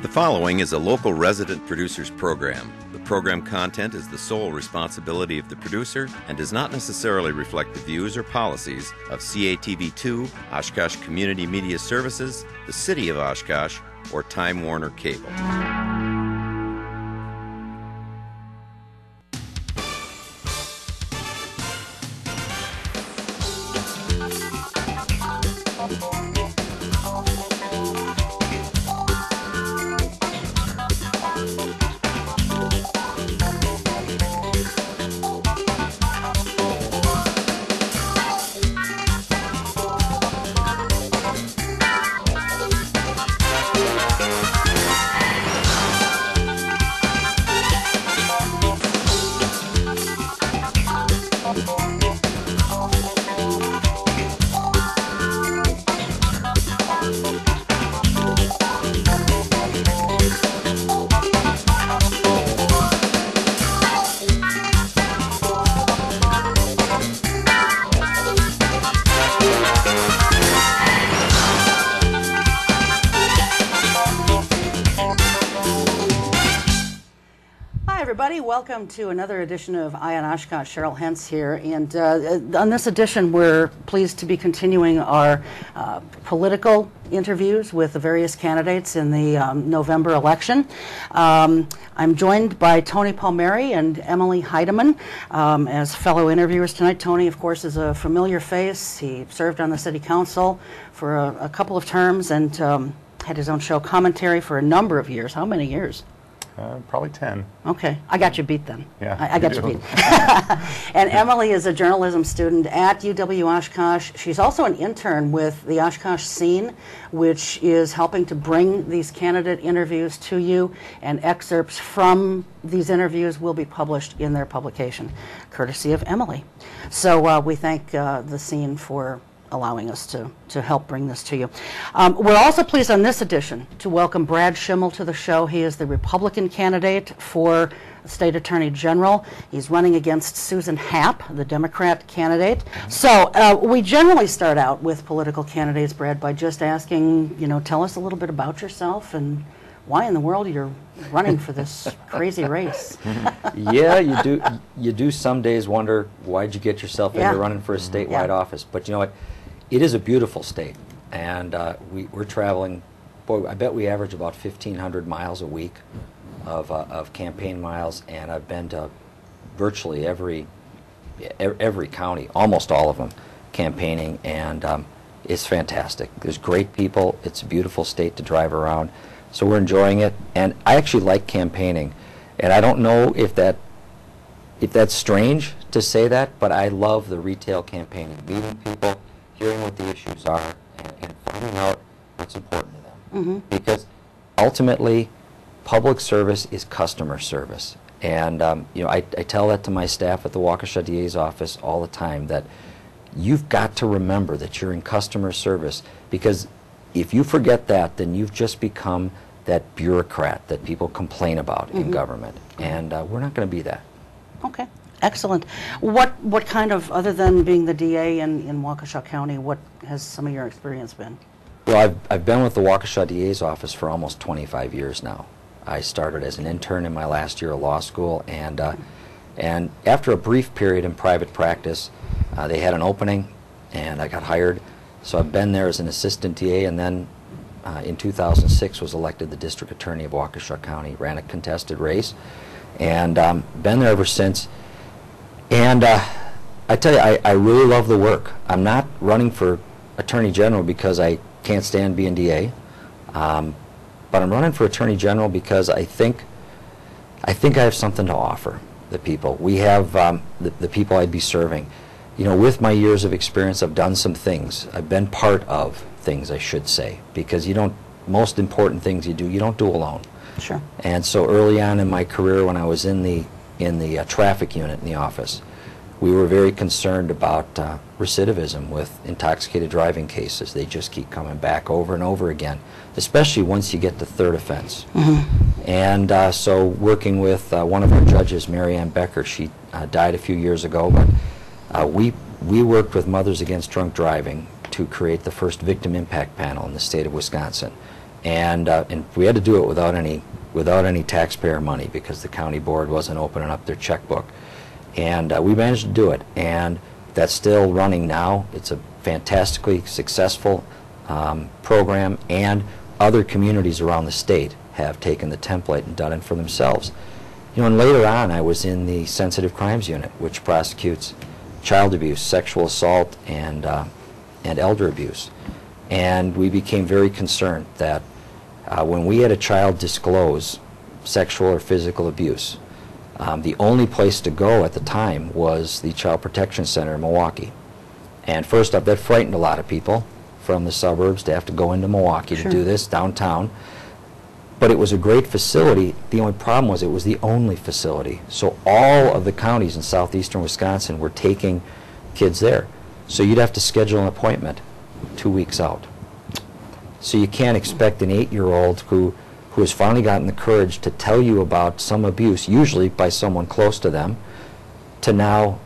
The following is a local resident producer's program. The program content is the sole responsibility of the producer and does not necessarily reflect the views or policies of CATV2, Oshkosh Community Media Services, the City of Oshkosh, or Time Warner Cable. Welcome to another edition of Eye on Oshkosh. Cheryl Hentz here, and on this edition we're pleased to be continuing our political interviews with the various candidates in the November election. I'm joined by Tony Palmeri and Emilie Heidemann as fellow interviewers tonight. Tony, of course, is a familiar face. He served on the City Council for a couple of terms and had his own show Commentary for a number of years. How many years? Probably 10. Okay, I got you beat then. Yeah, I got you beat. And Emilie is a journalism student at UW-Oshkosh. She's also an intern with the Oshkosh Scene, which is helping to bring these candidate interviews to you, and excerpts from these interviews will be published in their publication, courtesy of Emilie. So we thank the Scene for allowing us to help bring this to you. We're also pleased on this edition to welcome Brad Schimel to the show. He is the Republican candidate for State Attorney General. He's running against Susan Happ, the Democrat candidate. So we generally start out with political candidates, Brad, by just asking, tell us a little bit about yourself and why in the world you're running for this crazy race. Yeah, you do some days wonder, why'd you get yourself into running for a statewide office? But you know what? It is a beautiful state, and we're traveling, boy, I bet we average about 1,500 miles a week of campaign miles, and I've been to virtually every county, almost all of them, campaigning, and it's fantastic. There's great people. It's a beautiful state to drive around, so we're enjoying it, and I actually like campaigning, and I don't know if that's strange to say that, but I love the retail campaigning, meeting people, hearing what the issues are, and finding out what's important to them. Mm-hmm. Because ultimately, public service is customer service. And I tell that to my staff at the Waukesha DA's office all the time, that you've got to remember that you're in customer service, because if you forget that, then you've just become that bureaucrat that people complain about in government. And we're not going to be that. Okay. Excellent. What kind of, other than being the DA in Waukesha County, what has some of your experience been? Well, I've been with the Waukesha DA's office for almost 25 years now. I started as an intern in my last year of law school, and after a brief period in private practice, they had an opening, and I got hired. So I've been there as an assistant DA, and then in 2006 was elected the district attorney of Waukesha County, ran a contested race, and been there ever since. And I tell you, I really love the work. I'm not running for Attorney General because I can't stand being DA, but I'm running for Attorney General because I think I have something to offer the people. We have the people I'd be serving. With my years of experience, I've done some things. I've been part of things, I should say, because most important things you don't do alone. Sure. And so early on in my career, when I was in the traffic unit in the office, we were very concerned about recidivism with intoxicated driving cases. They just keep coming back over and over again, especially once you get to third offense. Mm-hmm. And so working with one of our judges, Mary Ann Becker, she died a few years ago, but we worked with Mothers Against Drunk Driving to create the first victim impact panel in the state of Wisconsin. And we had to do it without any taxpayer money because the county board wasn't opening up their checkbook. And we managed to do it, and that's still running now. It's a fantastically successful program, and other communities around the state have taken the template and done it for themselves. You know, and later on I was in the Sensitive Crimes Unit, which prosecutes child abuse, sexual assault, and elder abuse. And we became very concerned that when we had a child disclose sexual or physical abuse, the only place to go at the time was the Child Protection Center in Milwaukee. And first up, that frightened a lot of people from the suburbs to have to go into Milwaukee to do this downtown. But it was a great facility. The only problem was it was the only facility. So all of the counties in southeastern Wisconsin were taking kids there. So you'd have to schedule an appointment 2 weeks out. So you can't expect an 8-year-old who has finally gotten the courage to tell you about some abuse, usually by someone close to them, to now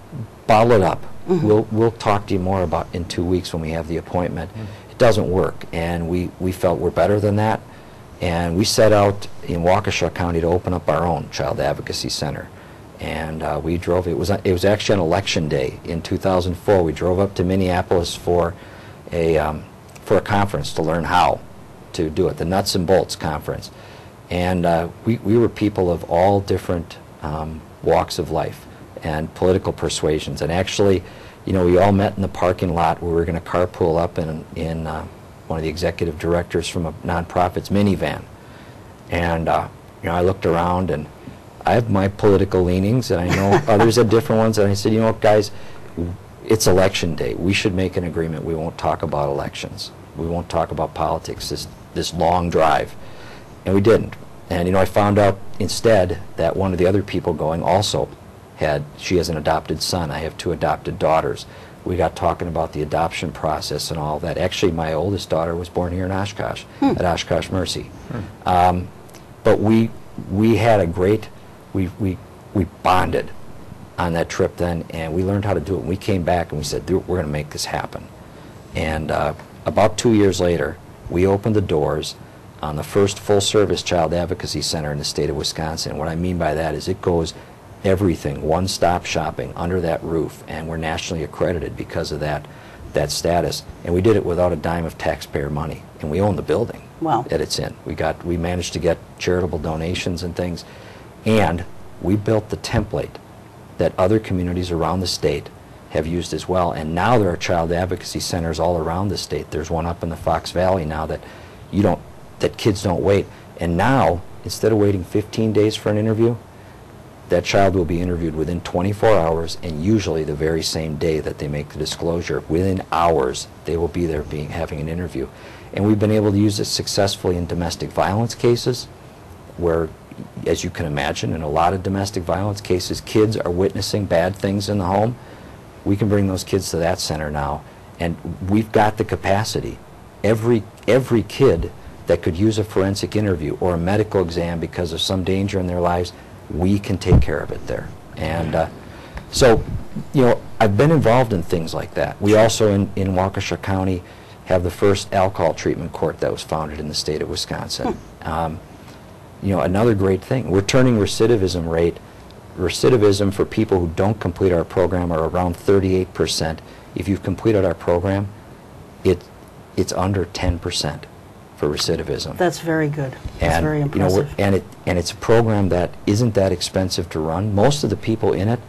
bottle it up. We'll talk to you more about in 2 weeks when we have the appointment. It doesn't work, and we felt we're better than that. And we set out in Waukesha County to open up our own child advocacy center. And we drove, it was actually on election day in 2004. We drove up to Minneapolis for a conference to learn how to do it, the Nuts and Bolts Conference. And we were people of all different walks of life and political persuasions. And actually, you know, we all met in the parking lot where we were going to carpool up in one of the executive directors from a nonprofit's minivan. And you know, I looked around, and I have my political leanings, and I know others have different ones. And I said, you know what, guys, it's election day. We should make an agreement. We won't talk about elections. We won't talk about politics this long drive. And we didn't. And you know, I found out instead that one of the other people going also she has an adopted son. I have 2 adopted daughters. We got talking about the adoption process and all that. Actually, my oldest daughter was born here in Oshkosh, at Oshkosh Mercy. But we had a great, we bonded on that trip then, and we learned how to do it. And we came back and we said, we're going to make this happen. And about 2 years later, we opened the doors on the first full-service child advocacy center in the state of Wisconsin. What I mean by that is it goes everything, one-stop shopping under that roof, and we're nationally accredited because of that status. And we did it without a dime of taxpayer money, and we own the building that it's in. We managed to get charitable donations and things, and we built the template that other communities around the state have used as well. And now there are child advocacy centers all around the state. There's one up in the Fox Valley now that kids don't wait. And now, instead of waiting 15 days for an interview, that child will be interviewed within 24 hours, and usually the very same day that they make the disclosure. Within hours, they will be there having an interview. And we've been able to use this successfully in domestic violence cases, where, as you can imagine, in a lot of domestic violence cases, kids are witnessing bad things in the home. We can bring those kids to that center now, and we've got the capacity. Every kid that could use a forensic interview or a medical exam because of some danger in their lives, we can take care of it there. And so, you know, I've been involved in things like that. We also, in Waukesha County, have the first alcohol treatment court that was founded in the state of Wisconsin. You know, another great thing, we're turning recidivism for people who don't complete our program are around 38%. If you've completed our program, it's under 10%. For recidivism. That's very good. That's very impressive. You know, and it's a program that isn't that expensive to run. Most of the people in it,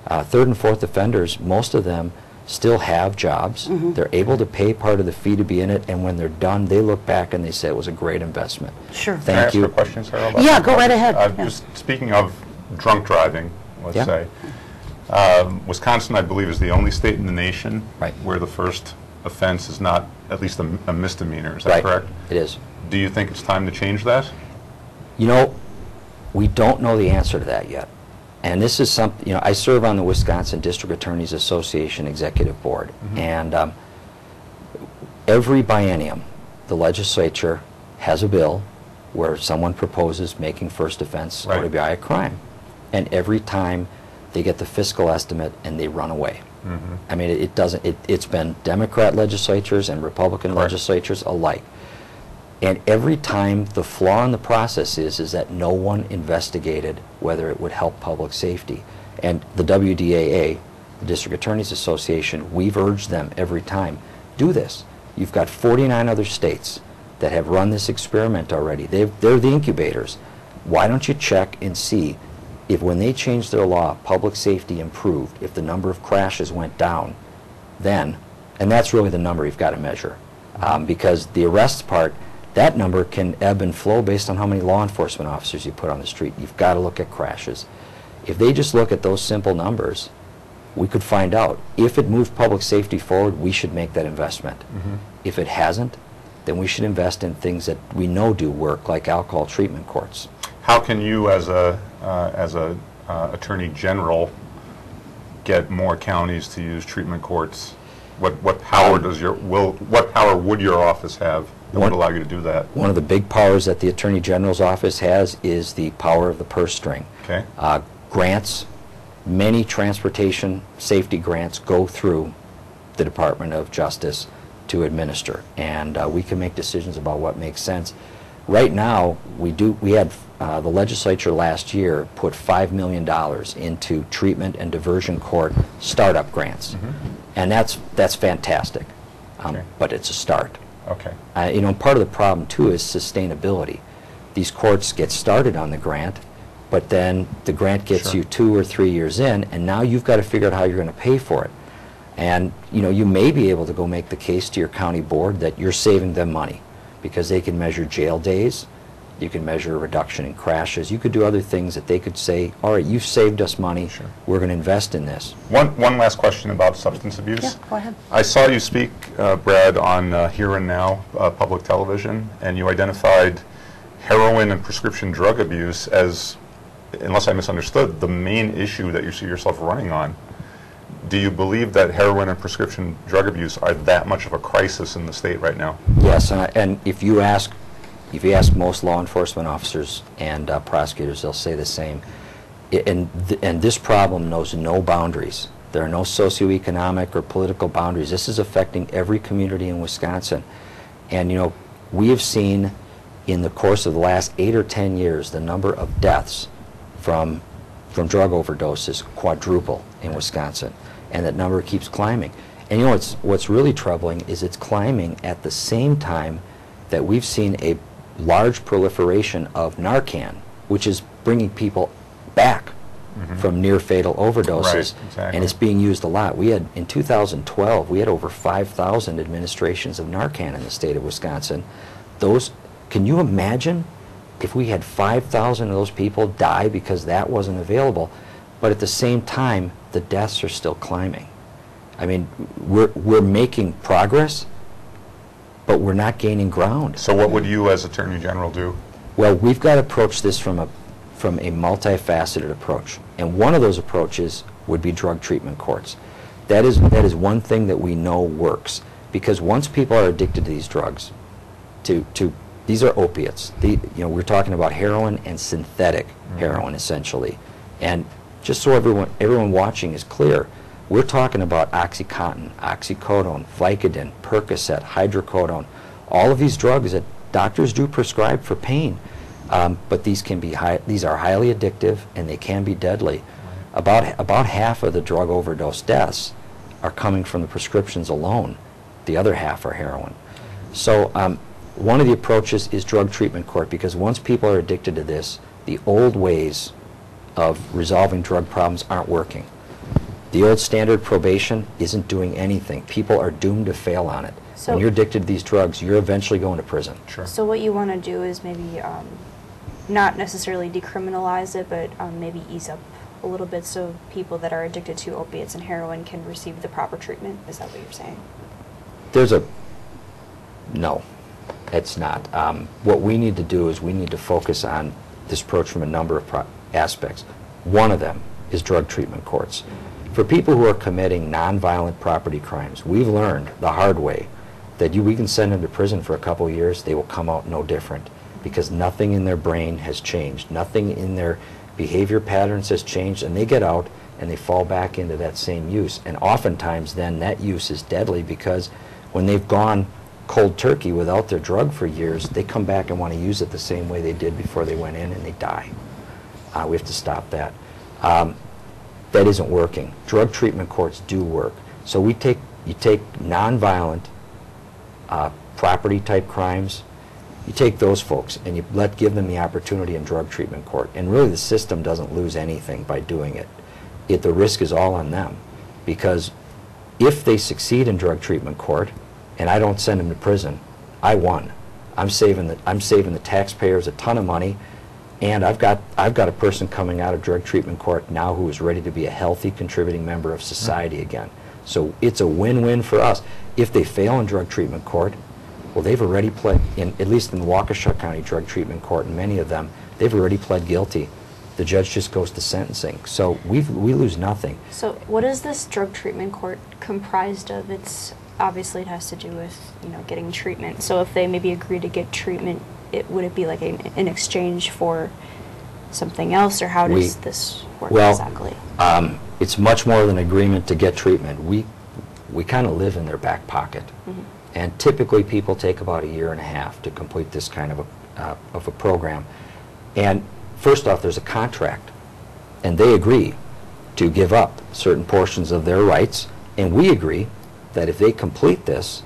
3rd and 4th offenders, most of them still have jobs. They're able to pay part of the fee to be in it, and when they're done, they look back and they say it was a great investment. Sure. Thank you. Can I ask a question, Cheryl? Yeah, go right ahead. Just speaking of drunk driving, let's say, Wisconsin, I believe, is the only state in the nation where the first offense is not at least a misdemeanor. Is that correct? It is. Do you think it's time to change that? You know, we don't know the answer to that yet. And this is something, you know, I serve on the Wisconsin District Attorneys Association Executive Board. And every biennium, the legislature has a bill where someone proposes making first offense OWI a crime. And every time they get the fiscal estimate and they run away. I mean, it's been Democrat legislatures and Republican legislatures alike. And every time the flaw in the process is that no one investigated whether it would help public safety. And the WDAA, the District Attorneys Association, we've urged them every time, do this. You've got 49 other states that have run this experiment already. They're the incubators. Why don't you check and see if when they changed their law, public safety improved, if the number of crashes went down, then, and that's really the number you've got to measure. Because the arrests part, that number can ebb and flow based on how many law enforcement officers you put on the street. You've got to look at crashes. If they just look at those simple numbers, we could find out. If it moved public safety forward, we should make that investment. Mm-hmm. If it hasn't, then we should invest in things that we know do work, like alcohol treatment courts. How can you, as a Attorney General, get more counties to use treatment courts? What power what power would your office have that would allow you to do that? One of the big powers that the Attorney General's office has is the power of the purse string. Okay. Grants, many transportation safety grants go through the Department of Justice to administer, and we can make decisions about what makes sense. Right now, we had the legislature last year put $5 million into treatment and diversion court startup grants, and that's fantastic. Okay. But it's a start. Okay. Part of the problem too is sustainability. These courts get started on the grant, but then the grant gets you 2 or 3 years in, and now you've got to figure out how you're going to pay for it. And you may be able to go make the case to your county board that you're saving them money, because they can measure jail days, you can measure a reduction in crashes, you could do other things that they could say, all right, you've saved us money, we're going to invest in this. One last question about substance abuse. Yeah, go ahead. I saw you speak, Brad, on Here and Now public television, and you identified heroin and prescription drug abuse as, unless I misunderstood, the main issue that you see yourself running on. Do you believe that heroin and prescription drug abuse are that much of a crisis in the state right now? Yes, and if you ask most law enforcement officers and prosecutors, they'll say the same. And this problem knows no boundaries. There are no socioeconomic or political boundaries. This is affecting every community in Wisconsin. And we have seen in the course of the last 8 or 10 years the number of deaths from drug overdoses quadruple in Wisconsin, and that number keeps climbing. And what's really troubling is it's climbing at the same time that we've seen a large proliferation of Narcan, which is bringing people back from near fatal overdoses. Right, exactly. And it's being used a lot. In 2012, we had over 5,000 administrations of Narcan in the state of Wisconsin. Can you imagine if we had 5,000 of those people die because that wasn't available, but at the same time, the deaths are still climbing? I mean, we're making progress, but we're not gaining ground. So what would you as Attorney General do? Well, we've got to approach this from a multifaceted approach. And one of those approaches would be drug treatment courts. That is one thing that we know works, because once people are addicted to these drugs, these are opiates. We're talking about heroin and synthetic heroin, essentially. And just so everyone watching is clear, we're talking about OxyContin, oxycodone, Vicodin, Percocet, hydrocodone, all of these drugs that doctors do prescribe for pain. But these are highly addictive, and they can be deadly. About half of the drug overdose deaths are coming from the prescriptions alone. The other half are heroin. So one of the approaches is drug treatment court, because once people are addicted to this, the old ways of resolving drug problems aren't working. The old standard probation isn't doing anything. People are doomed to fail on it. So when you're addicted to these drugs, you're eventually going to prison. Sure. So what you want to do is maybe not necessarily decriminalize it, but maybe ease up a little bit so people that are addicted to opiates and heroin can receive the proper treatment. Is that what you're saying? No, it's not. What we need to do is we need to focus on this approach from a number of aspects. One of them is drug treatment courts. For people who are committing nonviolent property crimes, we've learned the hard way that we can send them to prison for a couple of years, they will come out no different, because nothing in their brain has changed, nothing in their behavior patterns has changed, and they get out and they fall back into that same use. And oftentimes then that use is deadly, because when they've gone cold turkey without their drug for years, they come back and want to use it the same way they did before they went in, and they die. We have to stop that. That isn't working. Drug treatment courts do work. So you take nonviolent property type crimes, you take those folks and you give them the opportunity in drug treatment court. And really the system doesn't lose anything by doing it. The risk is all on them, because if they succeed in drug treatment court and I don't send them to prison, I won. I'm saving the taxpayers a ton of money, and I've got a person coming out of drug treatment court now who is ready to be a healthy, contributing member of society again. So it's a win-win for us. If they fail in drug treatment court, well, they've already pled, at least in the Waukesha County Drug Treatment Court, and many of them, they've already pled guilty. The judge just goes to sentencing. So we lose nothing. So what is this drug treatment court comprised of? It's obviously it has to do with, you know, getting treatment. So if they maybe agree to get treatment, would it be like an exchange for something else, or how does this work exactly? It's much more than agreement to get treatment. We kind of live in their back pocket. Mm-hmm. And typically people take about 1.5 years to complete this kind of a program. And first off, there's a contract, and they agree to give up certain portions of their rights, and we agree that if they complete this,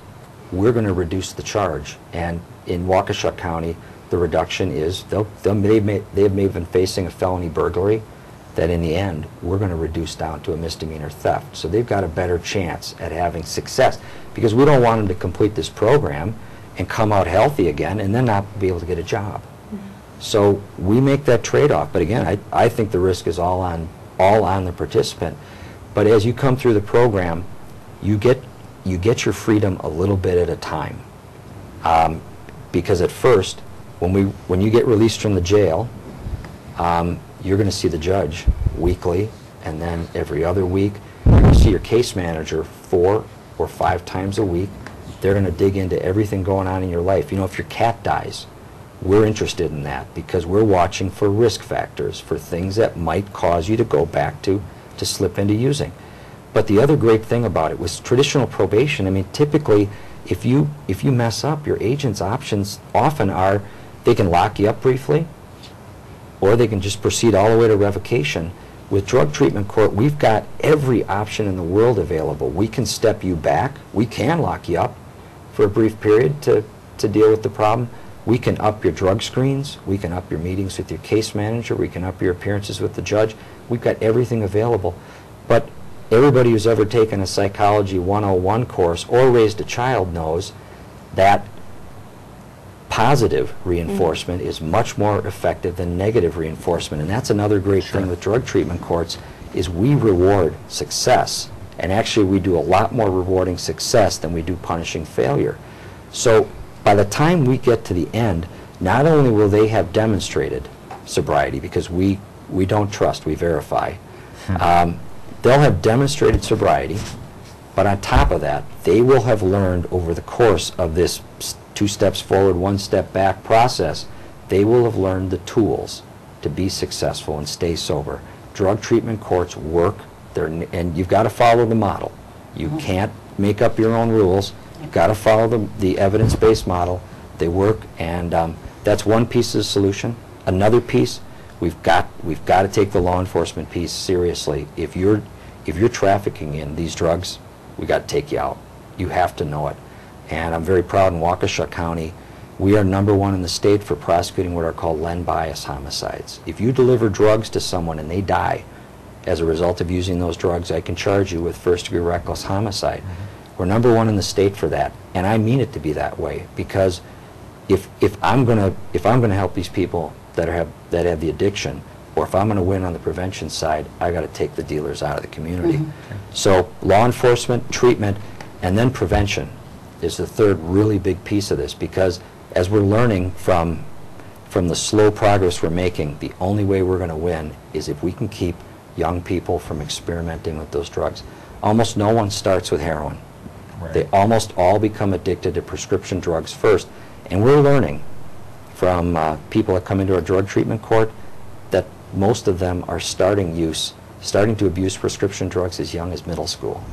we're going to reduce the charge. And in Waukesha County, the reduction is they may have been facing a felony burglary, that in the end we're going to reduce down to a misdemeanor theft. So they've got a better chance at having success, because we don't want them to complete this program and come out healthy again and then not be able to get a job. Mm-hmm. So we make that trade-off. But again, I think the risk is all on the participant. But as you come through the program, you get your freedom a little bit at a time. Because at first, when you get released from the jail, you're going to see the judge weekly, and then every other week. You're going to see your case manager 4 or 5 times a week. They're going to dig into everything going on in your life. You know, if your cat dies, we're interested in that, because we're watching for risk factors, for things that might cause you to go back to slip into using. But the other great thing about it was traditional probation. I mean, typically, if you mess up, your agent's options often are they can lock you up briefly, or they can just proceed all the way to revocation. With drug treatment court, we've got every option in the world available. We can step you back. We can lock you up for a brief period to deal with the problem. We can up your drug screens. We can up your meetings with your case manager. We can up your appearances with the judge. We've got everything available. But everybody who's ever taken a Psychology 101 course or raised a child knows that positive reinforcement is much more effective than negative reinforcement. And that's another great thing with drug treatment courts, is we reward success. And actually we do a lot more rewarding success than we do punishing failure. So by the time we get to the end, not only will they have demonstrated sobriety, because we don't trust, we verify. They'll have demonstrated sobriety, but on top of that, they will have learned over the course of this 2 steps forward, 1 step back process, they will have learned the tools to be successful and stay sober. Drug treatment courts work, and you've got to follow the model. You can't make up your own rules. You've got to follow the evidence-based model. They work, and that's one piece of the solution. Another piece, we've got to take the law enforcement piece seriously. If you're trafficking in these drugs, we got to take you out. You have to know it. And I'm very proud in Waukesha County, we are #1 in the state for prosecuting what are called Len-bias homicides. If you deliver drugs to someone and they die as a result of using those drugs, I can charge you with first-degree reckless homicide. Mm-hmm. We're #1 in the state for that, and I mean it to be that way, because if I'm gonna help these people that have the addiction, or if I'm going to win on the prevention side, I got to take the dealers out of the community. Mm-hmm. So law enforcement, treatment, and then prevention is the third really big piece of this, because as we're learning from the slow progress we're making, the only way we're going to win is if we can keep young people from experimenting with those drugs. Almost no one starts with heroin. Right. They almost all become addicted to prescription drugs first. And we're learning from people that come into our drug treatment court that most of them are starting to abuse prescription drugs as young as middle school.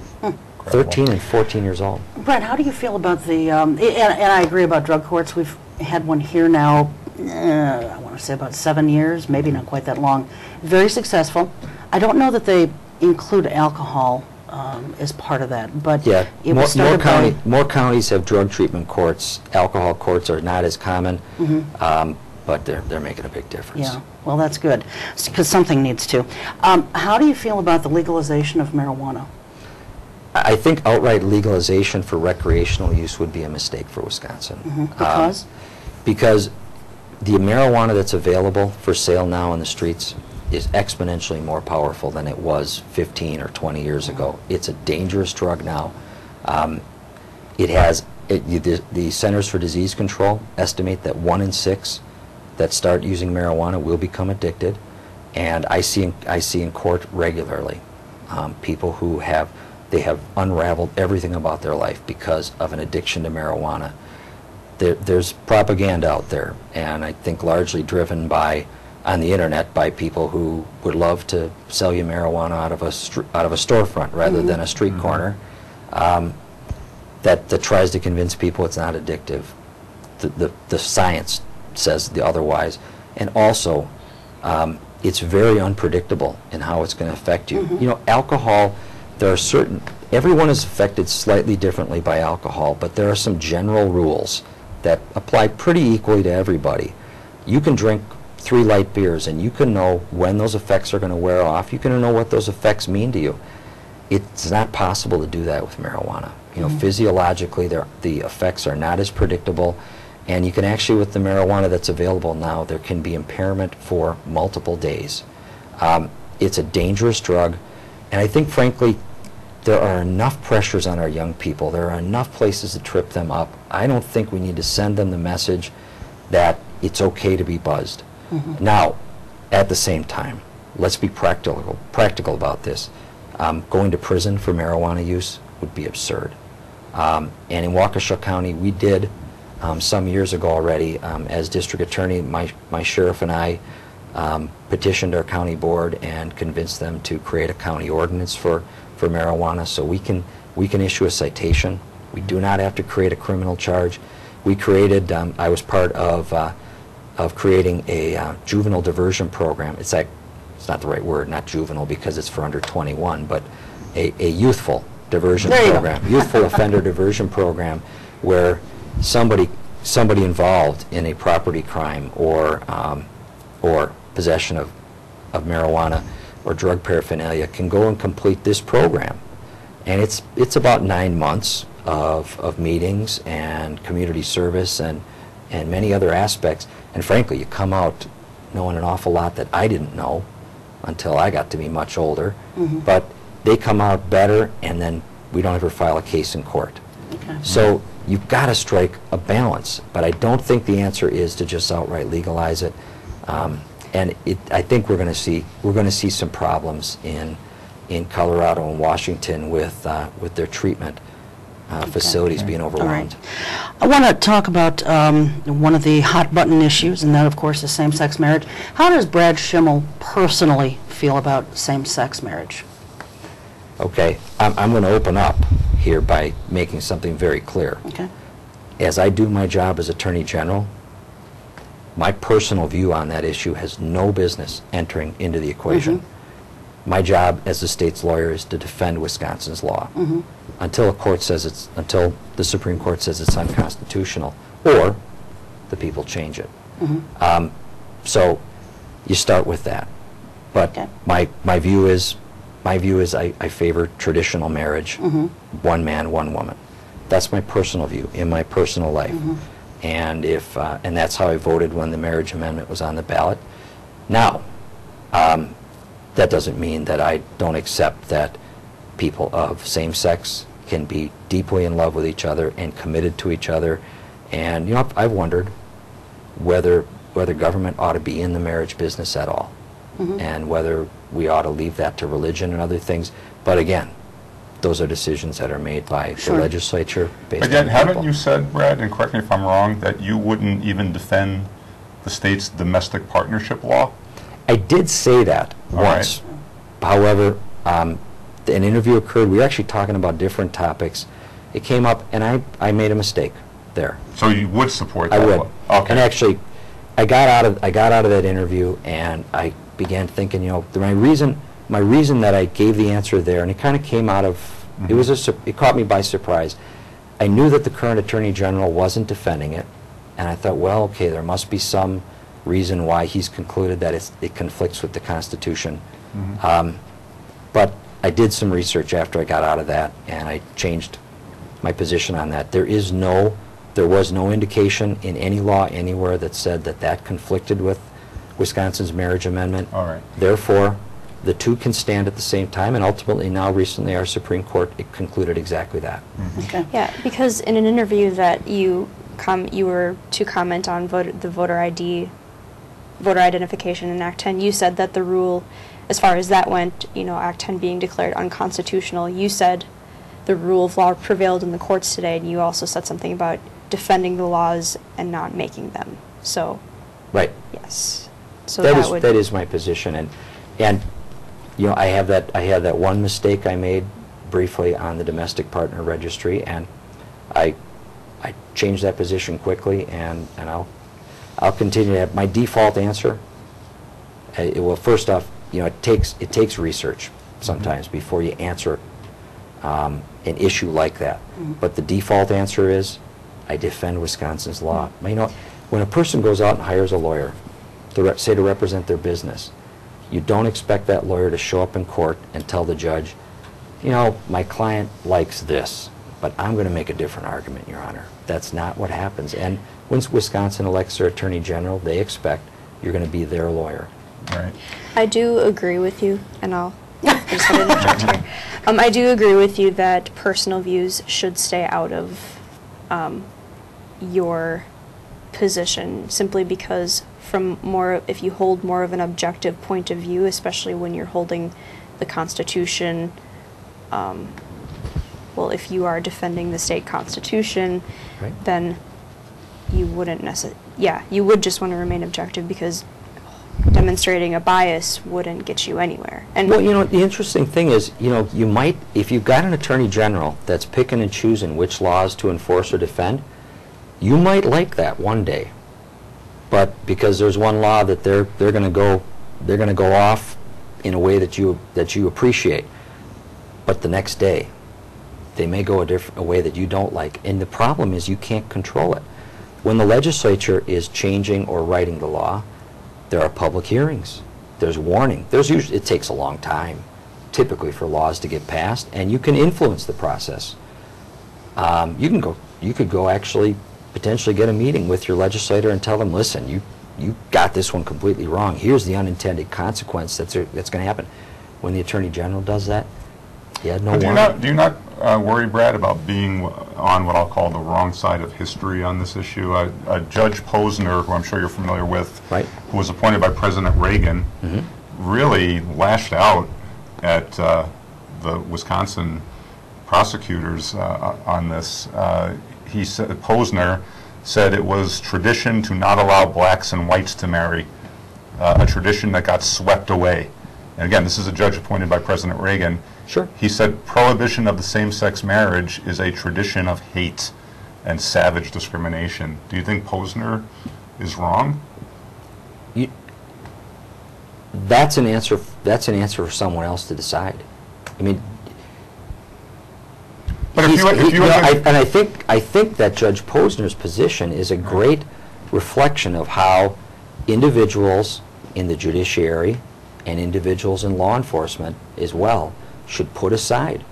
13 and 14 years old. Brad, how do you feel about the, and I agree about drug courts. We've had one here now, I want to say about 7 years, maybe not quite that long. Very successful. I don't know that they include alcohol as part of that, but yeah, it was started more counties have drug treatment courts. Alcohol courts are not as common, but they're making a big difference. Yeah, well, that's good, because something needs to. How do you feel about the legalization of marijuana? I think outright legalization for recreational use would be a mistake for Wisconsin. Because? Because the marijuana that's available for sale now in the streets is exponentially more powerful than it was 15 or 20 years ago. It's a dangerous drug now. The Centers for Disease Control estimate that 1 in 6 that start using marijuana will become addicted, and I see in court regularly people who have unraveled everything about their life because of an addiction to marijuana. There's propaganda out there, and I think largely driven on the internet by people who would love to sell you marijuana out of a storefront rather than a street corner, that tries to convince people it's not addictive. The science says the otherwise, and also it's very unpredictable in how it's going to affect you. You know, alcohol, everyone is affected slightly differently by alcohol, but there are some general rules that apply pretty equally to everybody. You can drink 3 light beers and you can know when those effects are going to wear off. You can know what those effects mean to you. It's not possible to do that with marijuana. You know, physiologically, the effects are not as predictable, and you can actually, with the marijuana that's available now, there can be impairment for multiple days. It's a dangerous drug, and I think, frankly, there are enough pressures on our young people. There are enough places to trip them up. I don't think we need to send them the message that it's okay to be buzzed. Now, at the same time, let's be practical about this. Going to prison for marijuana use would be absurd. And in Waukesha County, we did some years ago already, as district attorney, my sheriff and I petitioned our county board and convinced them to create a county ordinance for marijuana, so we can issue a citation. We do not have to create a criminal charge. We created, I was part of creating a juvenile diversion program. It's not the right word, not juvenile, because it's for under 21, but a youthful diversion program, youthful offender diversion program, where somebody involved in a property crime or possession of marijuana or drug paraphernalia can go and complete this program. And it's about 9 months of meetings and community service and many other aspects. And frankly, you come out knowing an awful lot that I didn't know until I got to be much older. But they come out better, and then we don't ever file a case in court. So you've got to strike a balance. But I don't think the answer is to just outright legalize it. And I think we're going to see some problems in Colorado and Washington with their treatment facilities being overwhelmed. I want to talk about one of the hot button issues, and that, of course, is same-sex marriage. How does Brad Schimel personally feel about same-sex marriage? Okay, I'm going to open up here by making something very clear. Okay. As I do my job as Attorney General, my personal view on that issue has no business entering into the equation. My job as the state's lawyer is to defend Wisconsin's law until the Supreme Court says it's unconstitutional, or the people change it. So you start with that. But my view is I favor traditional marriage, one man, one woman. That's my personal view in my personal life. And and that's how I voted when the marriage amendment was on the ballot. Now, that doesn't mean that I don't accept that people of same sex can be deeply in love with each other and committed to each other. And you know, I've wondered whether government ought to be in the marriage business at all, and whether we ought to leave that to religion and other things. But again, those are decisions that are made by the legislature. Again, haven't you said, Brad, and correct me if I'm wrong, that you wouldn't even defend the state's domestic partnership law? I did say that once. However, an interview occurred. We were actually talking about different topics. It came up, and I made a mistake there. So you would support that? I would. Okay. And actually, I got out of that interview, and I began thinking, my reason that I gave the answer there, and it kind of came out of, it caught me by surprise. I knew that the current Attorney General wasn't defending it, and I thought, well, okay, there must be some reason why he's concluded that it conflicts with the Constitution. But I did some research after I got out of that, and I changed my position on that. There was no indication in any law anywhere that said that conflicted with Wisconsin's marriage amendment. All right. Therefore, the two can stand at the same time, and ultimately now recently our Supreme Court concluded exactly that. Okay. Yeah, because in an interview that you were to comment on the voter identification in Act 10, you said that the rule, as far as that went, Act 10 being declared unconstitutional, you said the rule of law prevailed in the courts today, and you also said something about defending the laws and not making them. So, right. Yes. So that is my position, and I had that one mistake I made briefly on the domestic partner registry, and I changed that position quickly, and I'll continue to have my default answer. Well, first off, it takes research sometimes before you answer an issue like that. But the default answer is, I defend Wisconsin's law. When a person goes out and hires a lawyer to represent their business, you don't expect that lawyer to show up in court and tell the judge, my client likes this, but I'm going to make a different argument, Your Honor. That's not what happens. And when Wisconsin elects their Attorney General, they expect you're going to be their lawyer. Right. I do agree with you, and I just want to interject here. I do agree with you that personal views should stay out of your position, simply because if you hold more of an objective point of view, especially when you're holding the Constitution, if you are defending the state constitution, right, then you wouldn't you would just want to remain objective, because demonstrating a bias wouldn't get you anywhere. And well, the interesting thing is, you might, if you've got an Attorney General that's picking and choosing which laws to enforce or defend, you might like that one day, but because there's one law that they're going to go off in a way that you appreciate, but the next day they may go a way that you don't like, and the problem is you can't control it. When the legislature is changing or writing the law, there are public hearings, there's warning, it takes a long time typically for laws to get passed, and you can influence the process. You could go actually potentially get a meeting with your legislator and tell them, listen, you got this one completely wrong. Here's the unintended consequence that's going to happen. When the Attorney General does that, he had no warning. Do you not worry, Brad, about being on what I'll call the wrong side of history on this issue? Judge Posner, who I'm sure you're familiar with, right, who was appointed by President Reagan, really lashed out at the Wisconsin prosecutors on this. Posner said it was tradition to not allow blacks and whites to marry, a tradition that got swept away. And again, this is a judge appointed by President Reagan. Sure. He said prohibition of the same-sex marriage is a tradition of hate and savage discrimination. Do you think Posner is wrong? That's an answer for someone else to decide. I mean, but I think that Judge Posner's position is a great reflection of how individuals in the judiciary and individuals in law enforcement as well should put aside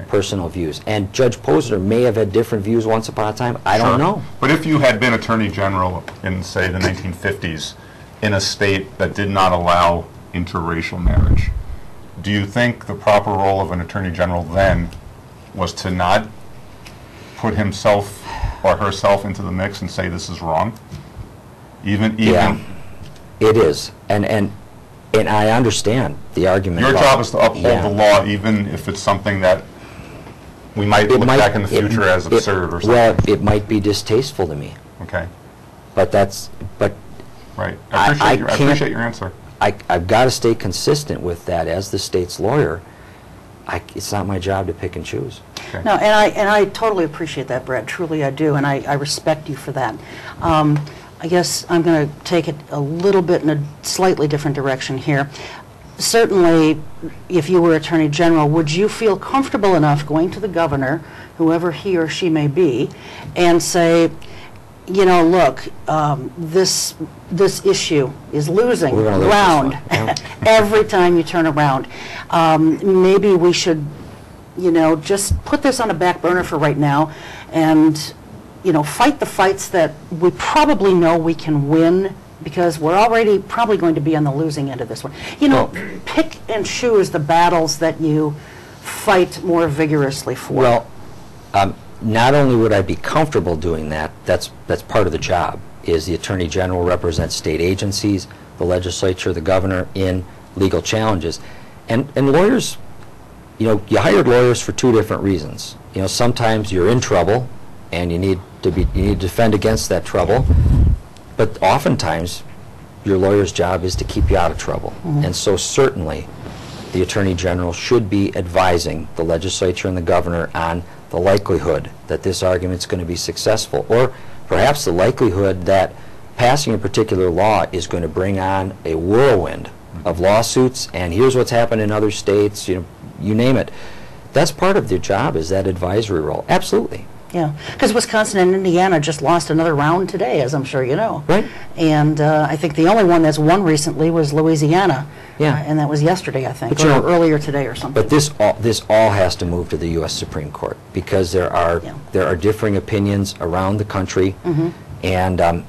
personal views. And Judge Posner may have had different views once upon a time. I don't know. But if you had been Attorney General in, say, the 1950s in a state that did not allow interracial marriage, do you think the proper role of an Attorney General then was to not put himself or herself into the mix and say this is wrong? Yeah, it is. And I understand the argument. Your job is to uphold the law, even if it's something that we might look back in the future as absurd or something. Well, it might be distasteful to me. Okay. But right. I appreciate your answer. I've got to stay consistent with that as the state's lawyer. it's not my job to pick and choose. Okay. No, and I totally appreciate that, Brad. Truly, I do, and I respect you for that. I guess I'm going to take it a little bit in a slightly different direction here. Certainly, if you were Attorney General, would you feel comfortable enough going to the governor, whoever he or she may be, and say, you know, look, this issue is losing ground every time you turn around. Maybe we should, you know, just put this on a back burner for right now, and, you know, fight the fights that we probably know we can win, because we're already probably going to be on the losing end of this one. You know, pick and choose the battles that you fight more vigorously for. Well, not only would I be comfortable doing that, that's part of the job, is the Attorney General represents state agencies, the legislature, the governor in legal challenges. And lawyers, you know, you hired lawyers for two different reasons. You know, sometimes you're in trouble and you need to defend against that trouble. But oftentimes, your lawyer's job is to keep you out of trouble. Mm-hmm. And so certainly, the Attorney General should be advising the legislature and the governor on the likelihood that this argument's going to be successful, or perhaps the likelihood that passing a particular law is going to bring on a whirlwind of lawsuits, and here's what's happened in other states, you know, you name it. That's part of their job, is that advisory role. Absolutely. Yeah, because Wisconsin and Indiana just lost another round today, as I'm sure you know. Right. And I think the only one that's won recently was Louisiana. Yeah. And that was yesterday, I think, but, or earlier today or something. But this all has to move to the U.S. Supreme Court, because there are differing opinions around the country, mm-hmm. and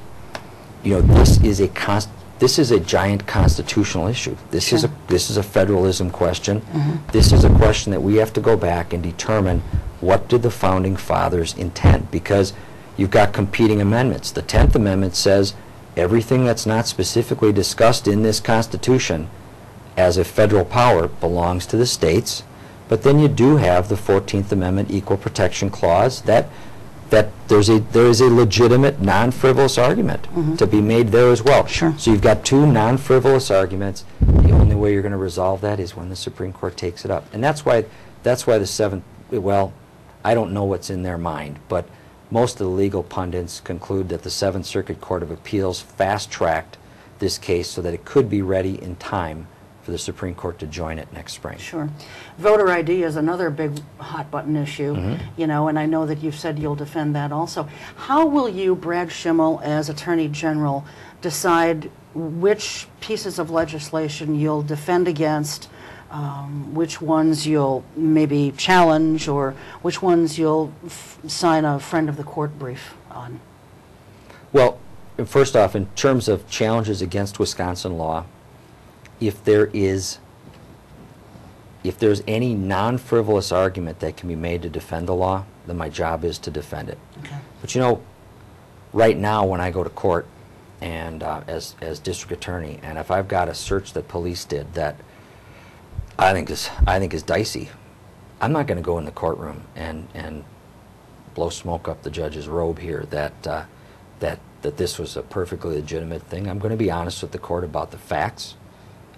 you know, this is a giant constitutional issue. This is a federalism question. Mm-hmm. This is a question that we have to go back and determine, what did the Founding Fathers intend? Because you've got competing amendments. The 10th Amendment says everything that's not specifically discussed in this Constitution as a federal power belongs to the states. But then you do have the 14th Amendment Equal Protection Clause that there is a legitimate non-frivolous argument mm-hmm. to be made there as well. Sure. So you've got two non-frivolous arguments. The only way you're going to resolve that is when the Supreme Court takes it up. And that's why the seventh, well, I don't know what's in their mind, but most of the legal pundits conclude that the Seventh Circuit Court of Appeals fast-tracked this case so that it could be ready in time for the Supreme Court to join it next spring. Sure. Voter ID is another big hot-button issue, mm-hmm. you know, and I know that you've said you'll defend that also. How will you, Brad Schimel, as Attorney General, decide which pieces of legislation you'll defend against, which ones you'll maybe challenge, or which ones you'll sign a friend of the court brief on? Well, first off, in terms of challenges against Wisconsin law, if there's any non-frivolous argument that can be made to defend the law, then my job is to defend it. Okay. But you know, right now when I go to court and as district attorney, and if I've got a search that police did that I think is dicey, I'm not going to go in the courtroom and blow smoke up the judge's robe here that this was a perfectly legitimate thing. I'm going to be honest with the court about the facts.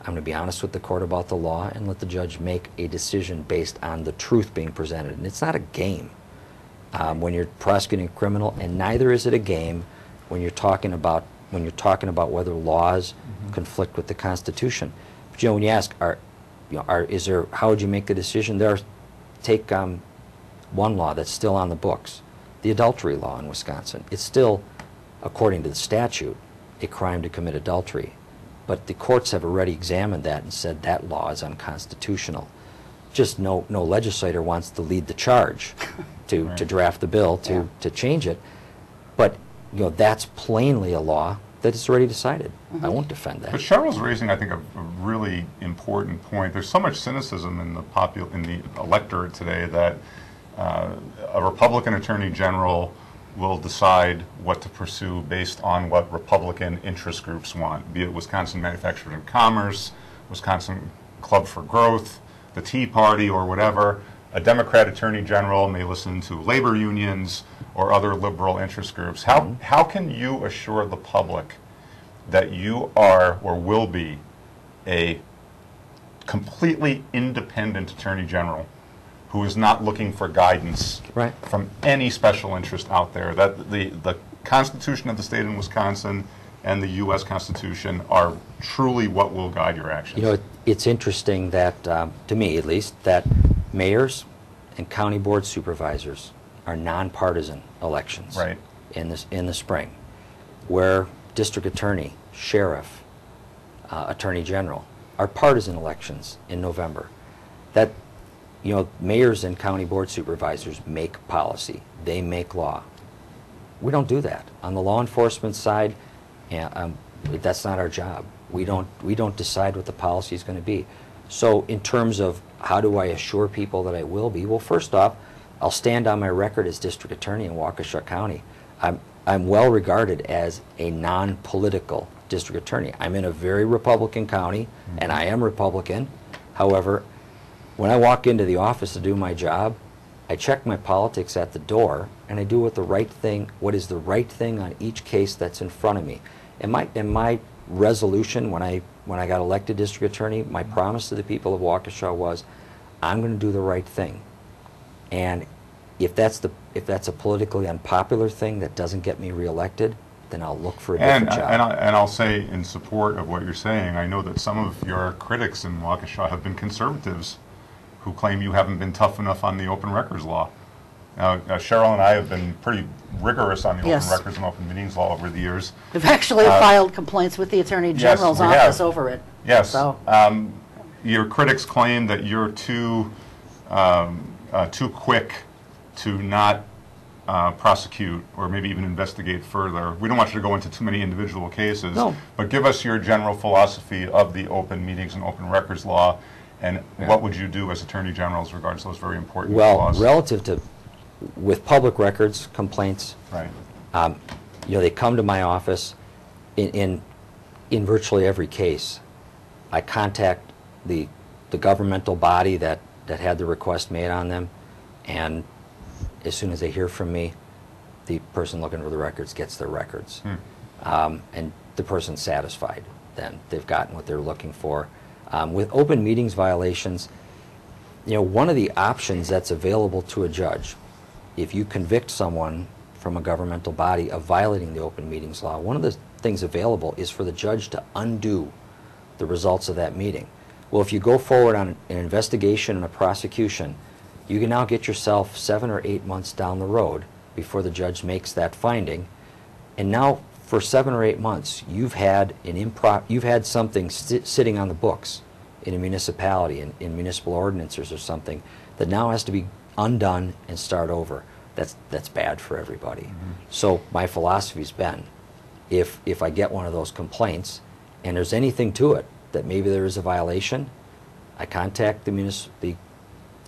I'm going to be honest with the court about the law, and let the judge make a decision based on the truth being presented. And it's not a game when you're prosecuting a criminal, and neither is it a game when you're talking about whether laws mm-hmm. conflict with the Constitution. But you know, when you ask, how would you make the decision? Take one law that's still on the books, the adultery law in Wisconsin. It's still, according to the statute, a crime to commit adultery. But the courts have already examined that and said that law is unconstitutional. Just no legislator wants to lead the charge to draft the bill to change it. But you know, that's plainly a law that is already decided. Mm-hmm. I won't defend that. But Cheryl's raising, I think, a really important point. There's so much cynicism in the electorate today that a Republican Attorney General will decide what to pursue based on what Republican interest groups want, be it Wisconsin Manufacturing and Commerce, Wisconsin Club for Growth, the Tea Party, or whatever. A Democrat Attorney General may listen to labor unions or other liberal interest groups. How can you assure the public that you are or will be a completely independent Attorney General who is not looking for guidance Right. from any special interest out there. That the Constitution of the state of Wisconsin and the U.S. Constitution are truly what will guide your actions. You know, it's interesting that, to me at least, that mayors and county board supervisors are nonpartisan elections Right. in the spring, where district attorney, sheriff, attorney general are partisan elections in November. That, you know, mayors and county board supervisors make policy. They make law. We don't do that. On the law enforcement side, that's not our job. We don't decide what the policy is going to be. So in terms of how do I assure people that I will be, well, first off, I'll stand on my record as district attorney in Waukesha County. I'm well regarded as a non-political district attorney. I'm in a very Republican county, and I am Republican. However, when I walk into the office to do my job, I check my politics at the door, and I do what is the right thing on each case that's in front of me. And my resolution when I got elected district attorney, my promise to the people of Waukesha was, I'm going to do the right thing. And if that's a politically unpopular thing that doesn't get me reelected, then I'll look for a different job. And I'll say in support of what you're saying, I know that some of your critics in Waukesha have been conservatives who claim you haven't been tough enough on the open records law. Now, Cheryl and I have been pretty rigorous on the Yes. open records and open meetings law over the years. We've actually filed complaints with the Attorney General's we office have. over it. Yes. So, Your critics claim that you're too quick to not prosecute or maybe even investigate further. We don't want you to go into too many individual cases, No. but give us your general philosophy of the open meetings and open records law, and what would you do as Attorney General as regards those very important laws? Well, relative to with public records complaints, Right. you know, they come to my office in virtually every case. I contact the governmental body that had the request made on them, and as soon as they hear from me, the person looking for the records gets their records. And the person's satisfied. Then they've gotten what they're looking for. With open meetings violations, you know, one of the options that's available to a judge, if you convict someone from a governmental body of violating the open meetings law, one of the things available is for the judge to undo the results of that meeting. Well, if you go forward on an investigation and a prosecution, you can now get yourself 7 or 8 months down the road before the judge makes that finding. And now, for 7 or 8 months, you've had something sitting on the books in a municipality, in municipal ordinances or something, that now has to be undone and start over. That's bad for everybody. So my philosophy's been, if I get one of those complaints and there's anything to it that maybe there is a violation, I contact the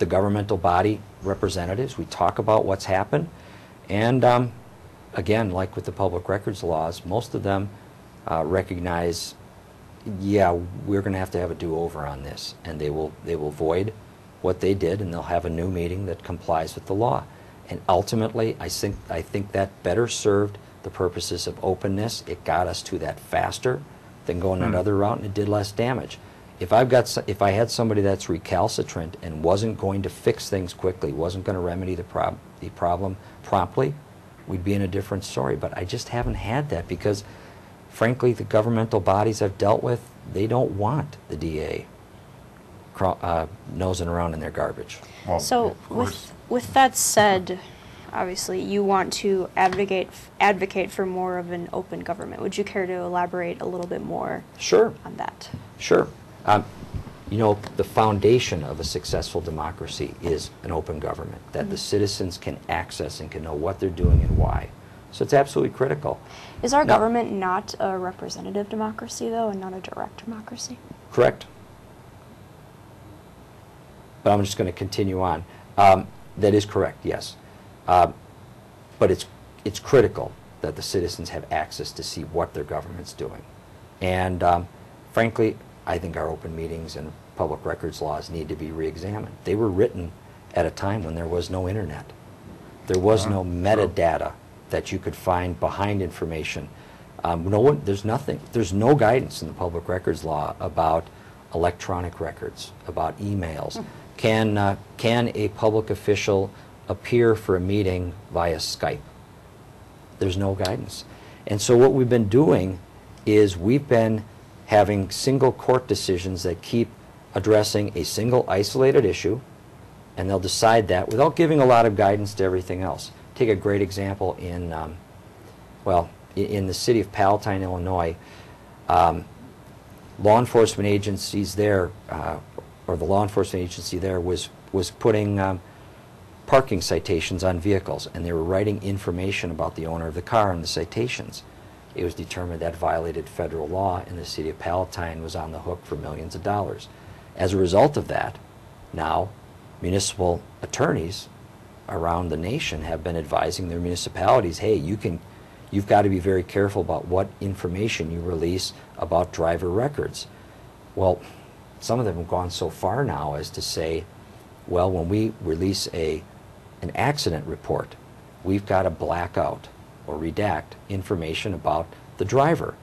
governmental body representatives. We talk about what's happened, and again, like with the public records laws, most of them recognize, yeah, we're going to have a do-over on this, and they will void what they did, and they'll have a new meeting that complies with the law. And ultimately, I think that better served the purposes of openness. It got us to that faster than going another route, and it did less damage. If I had somebody that's recalcitrant and wasn't going to fix things quickly, wasn't going to remedy the problem promptly, we'd be in a different story. But I just haven't had that because, frankly, the governmental bodies I've dealt with, they don't want the DA nosing around in their garbage. Well, So of course. with that said, obviously you want to advocate for more of an open government. Would you care to elaborate a little bit more Sure. on that? Sure. You know, the foundation of a successful democracy is an open government, that the citizens can access and can know what they're doing and why. So it's absolutely critical. Is our Now- government not a representative democracy, though, and not a direct democracy? Correct. But I'm just going to continue on. That is correct, yes. But it's critical that the citizens have access to see what their government's doing. And frankly, I think our open meetings and public records laws need to be re-examined. They were written at a time when there was no internet. There was no metadata that you could find behind information. There's no guidance in the public records law about electronic records, about emails. Can a public official appear for a meeting via Skype? There's no guidance. And so what we've been doing is we've been having single court decisions that keep addressing a single isolated issue, and they'll decide that without giving a lot of guidance to everything else. Take a great example in, in the city of Palatine, Illinois. Law enforcement agencies there, or the law enforcement agency there was putting parking citations on vehicles, and they were writing information about the owner of the car in the citations. It was determined that violated federal law, and the city of Palatine was on the hook for millions of dollars. As a result of that, now municipal attorneys around the nation have been advising their municipalities, hey, you've got to be very careful about what information you release about driver records. Well, some of them have gone so far now as to say, well, when we release an accident report, we've got to black out or redact information about the driver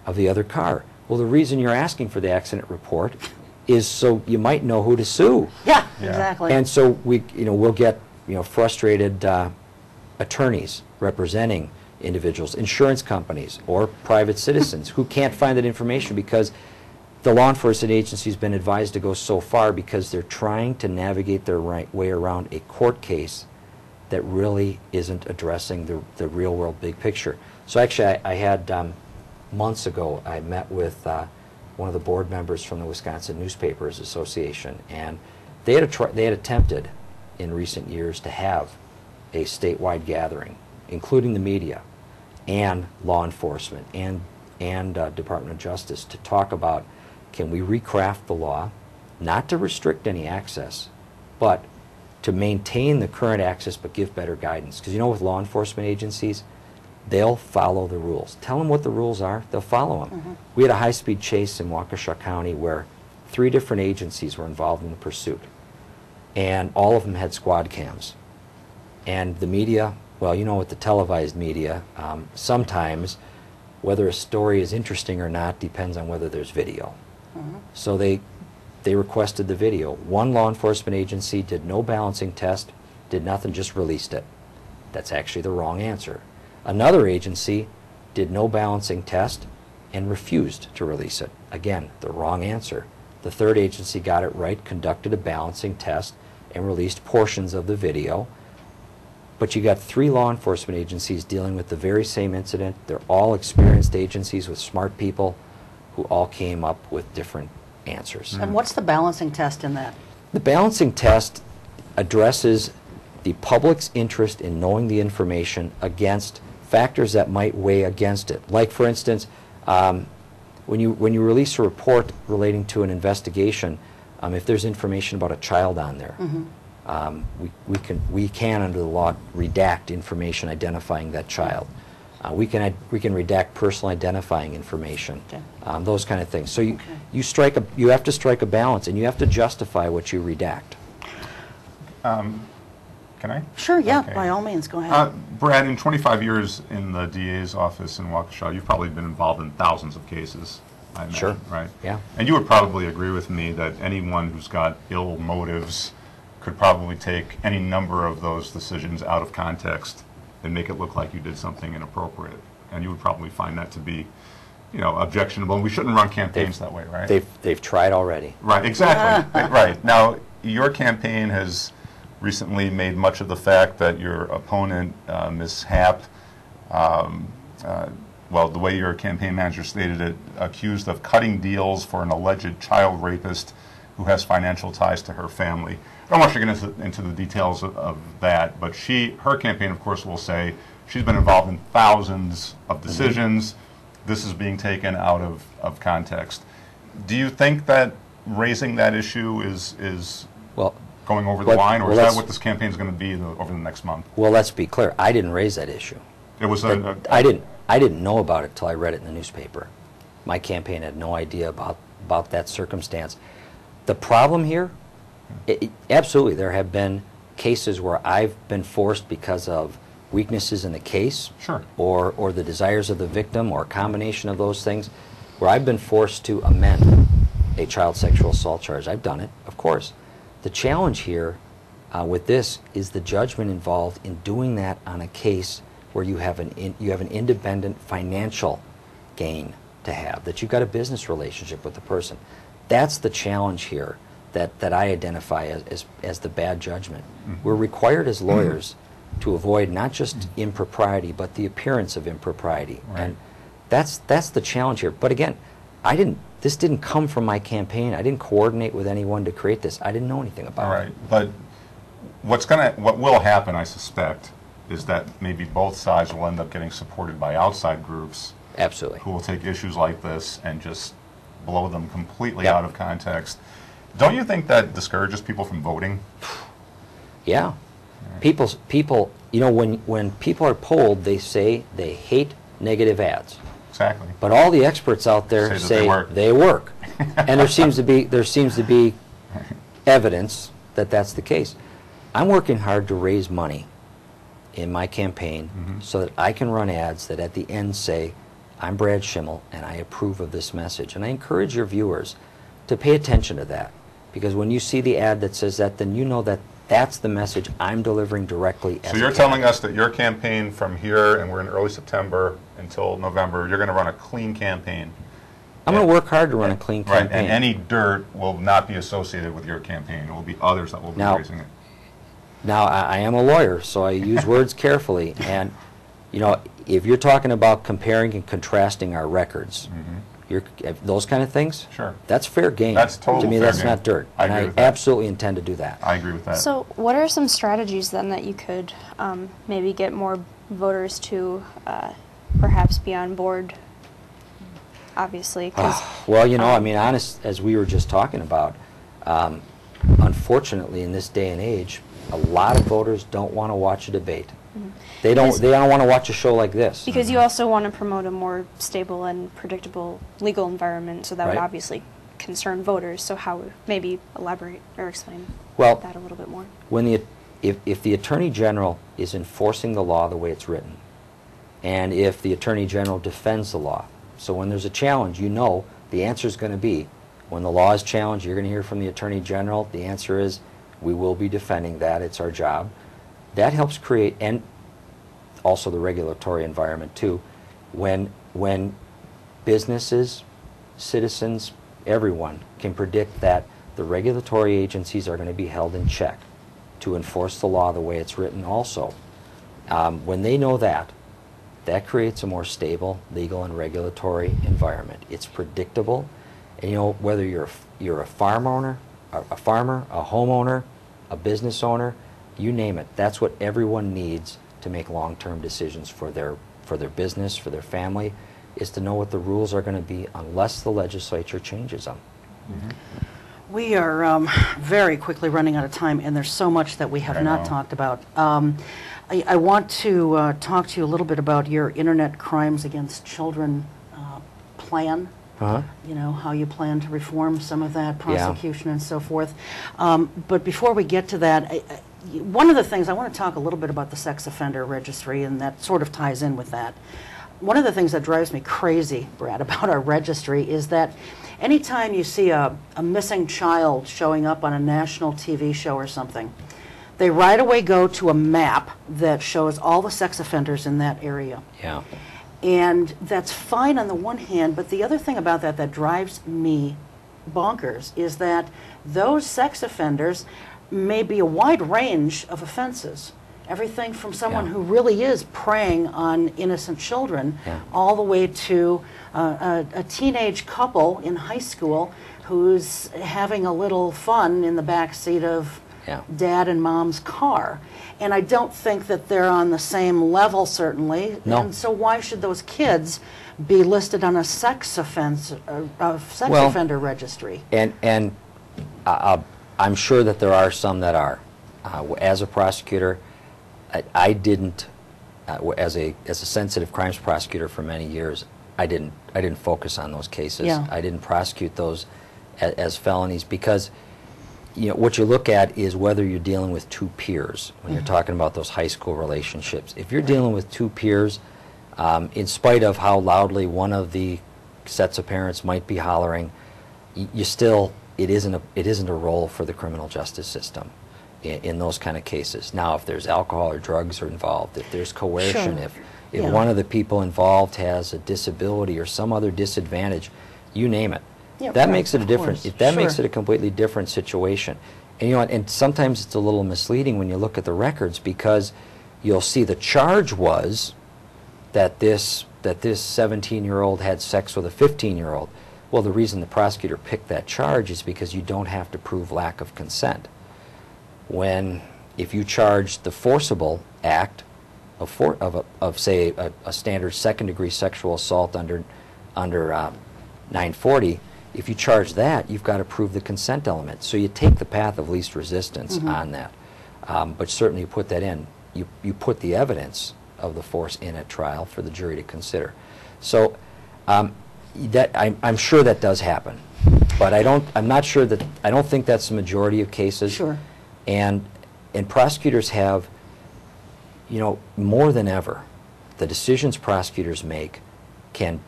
of the other car. Well, the reason you're asking for the accident report is so you might know who to sue. Yeah, exactly. And so we'll get frustrated attorneys representing individuals, insurance companies, or private citizens who can't find that information because the law enforcement agency has been advised to go so far because they're trying to navigate their way around a court case that really isn't addressing the real world big picture. So actually I had months ago I met with one of the board members from the Wisconsin Newspapers Association, and they had attempted in recent years to have a statewide gathering, including the media and law enforcement and Department of Justice, to talk about, can we recraft the law, not to restrict any access, but to maintain the current access but give better guidance. Because with law enforcement agencies, they'll follow the rules. Tell them what the rules are, they'll follow them. Mm-hmm. We had a high-speed chase in Waukesha County where 3 different agencies were involved in the pursuit, and all of them had squad cams. And the media, well, with the televised media, sometimes whether a story is interesting or not depends on whether there's video. Mm-hmm. So they requested the video. One law enforcement agency did no balancing test, did nothing, just released it. That's actually the wrong answer. Another agency did no balancing test and refused to release it. Again, the wrong answer. The third agency got it right, conducted a balancing test, and released portions of the video. But you got 3 law enforcement agencies dealing with the very same incident. They're all experienced agencies with smart people who all came up with different answers. And what's the balancing test in that? The balancing test addresses the public's interest in knowing the information against factors that might weigh against it. Like, for instance, when you release a report relating to an investigation, if there's information about a child on there, mm-hmm. we can under the law redact information identifying that child. We can redact personal identifying information, okay. Those kind of things. So you have to strike a balance, and you have to justify what you redact. Can I? Sure, yeah, okay. By all means, go ahead. Brad, in 25 years in the DA's office in Waukesha, you've probably been involved in thousands of cases, I imagine, sure. Right? Yeah. And you would probably agree with me that anyone who's got ill motives could probably take any number of those decisions out of context and make it look like you did something inappropriate. And you would probably find that to be, objectionable. And we shouldn't run campaigns that way, right? They've tried already. Right, exactly. Right. Now, your campaign has recently made much of the fact that your opponent, Ms. Happ, the way your campaign manager stated it, accused of cutting deals for an alleged child rapist who has financial ties to her family. I don't want you to get into the details of that, but her campaign, of course, will say she's been involved in thousands of decisions. Mm-hmm. This is being taken out of context. Do you think that raising that issue is going over the line, or is that what this campaign is going to be over the next month? Well, let's be clear. I didn't raise that issue. It was I didn't know about it till I read it in the newspaper. My campaign had no idea about that circumstance. The problem here, absolutely, there have been cases where I've been forced because of weaknesses in the case, sure, or the desires of the victim, or a combination of those things, where I've been forced to amend a child sexual assault charge. I've done it, of course. The challenge here with this is the judgment involved in doing that on a case where you have an independent financial gain to have, that you've got a business relationship with the person. That's the challenge here that I identify as the bad judgment. We're required as lawyers to avoid not just impropriety, but the appearance of impropriety. Right. And that's the challenge here. But again, this didn't come from my campaign. I didn't coordinate with anyone to create this. I didn't know anything about it. Right, but what will happen, I suspect, is that maybe both sides will end up getting supported by outside groups. Absolutely. Who will take issues like this and just blow them completely Yep. out of context. Don't you think that discourages people from voting? Yeah. People, you know, when people are polled, they say they hate negative ads. Exactly. But all the experts out there Say that say they work. And there seems to be evidence that that's the case. I'm working hard to raise money in my campaign so that I can run ads that at the end say, I'm Brad Schimel and I approve of this message. And I encourage your viewers to pay attention to that, because when you see the ad that says that, then you know that that's the message I'm delivering directly as So you're telling us that your campaign from here, and we're in early September until November, you're going to run a clean campaign. I'm going to work hard to run a clean Right, campaign. and any dirt will not be associated with your campaign. It will be others that will be raising it. Now, I am a lawyer, so I use words carefully. And, you know, if you're talking about comparing and contrasting our records, those kind of things, Sure. that's fair game. That's total To me, fair that's game. not dirt. I And agree I with that. absolutely intend to do that. I agree with that. So what are some strategies then that you could maybe get more voters to perhaps be on board, obviously? 'Cause, Well, you know, I mean, honest, as we were just talking about, unfortunately, in this day and age, a lot of voters don't want to watch a debate. They don't want to watch a show like this. because you also want to promote a more stable and predictable legal environment, so that would Right. obviously concern voters. So how, maybe elaborate or explain Well, that a little bit more? when if the Attorney General is enforcing the law the way it's written, and if the Attorney General defends the law, so when there's a challenge, you know the answer is going to be, when the law is challenged, you're going to hear from the Attorney General, the answer is, we will be defending that, it's our job. That helps create, and also the regulatory environment too, when businesses, citizens, everyone can predict that the regulatory agencies are going to be held in check to enforce the law the way it's written also. When they know that creates a more stable legal and regulatory environment. It's predictable, and you know, whether you're a farm owner, a farmer, a homeowner, a business owner, you name it, that's what everyone needs to make long-term decisions for their business, for their family, is to know what the rules are going to be unless the legislature changes them. We are very quickly running out of time, and there's so much that we have not talked about. I want to talk to you a little bit about your Internet Crimes Against Children plan. You know, how you plan to reform some of that prosecution and so forth. But before we get to that, one of the things, I want to talk a little bit about the sex offender registry, and that sort of ties in with that. One of the things that drives me crazy, Brad, about our registry is that anytime you see a missing child showing up on a national TV show or something, they right away go to a map that shows all the sex offenders in that area. Yeah. And that's fine on the one hand, but the other thing about that drives me bonkers is that those sex offenders may be a wide range of offenses. Everything from someone who really is preying on innocent children all the way to a teenage couple in high school who's having a little fun in the back seat of dad and mom's car. And I don't think that they're on the same level, certainly. No. And so why should those kids be listed on a sex offender registry? And I'm sure that there are some that are. As a prosecutor, I didn't, as a sensitive crimes prosecutor for many years, I didn't focus on those cases. Yeah. I didn't prosecute those as felonies because, you know, what you look at is whether you're dealing with two peers when you're talking about those high school relationships. If you're dealing with two peers, in spite of how loudly one of the sets of parents might be hollering, you still, it isn't a role for the criminal justice system in those kind of cases. Now, if there's alcohol or drugs are involved, if there's coercion, Sure. if one of the people involved has a disability or some other disadvantage, you name it. Yeah, that right, makes it a of different. course. That makes Sure. it a completely different situation. And you know, and sometimes it's a little misleading when you look at the records, because you'll see the charge was that this 17-year-old had sex with a 15-year-old. Well, the reason the prosecutor picked that charge is because you don't have to prove lack of consent. When, if you charge the forcible act of say a standard second-degree sexual assault under 940, if you charge that, you've got to prove the consent element. So you take the path of least resistance on that. But certainly you put that in. You put the evidence of the force in at trial for the jury to consider. So that I'm sure that does happen, but I'm not sure that, I don't think that's the majority of cases. Sure. And prosecutors have, you know, more than ever, the decisions prosecutors make can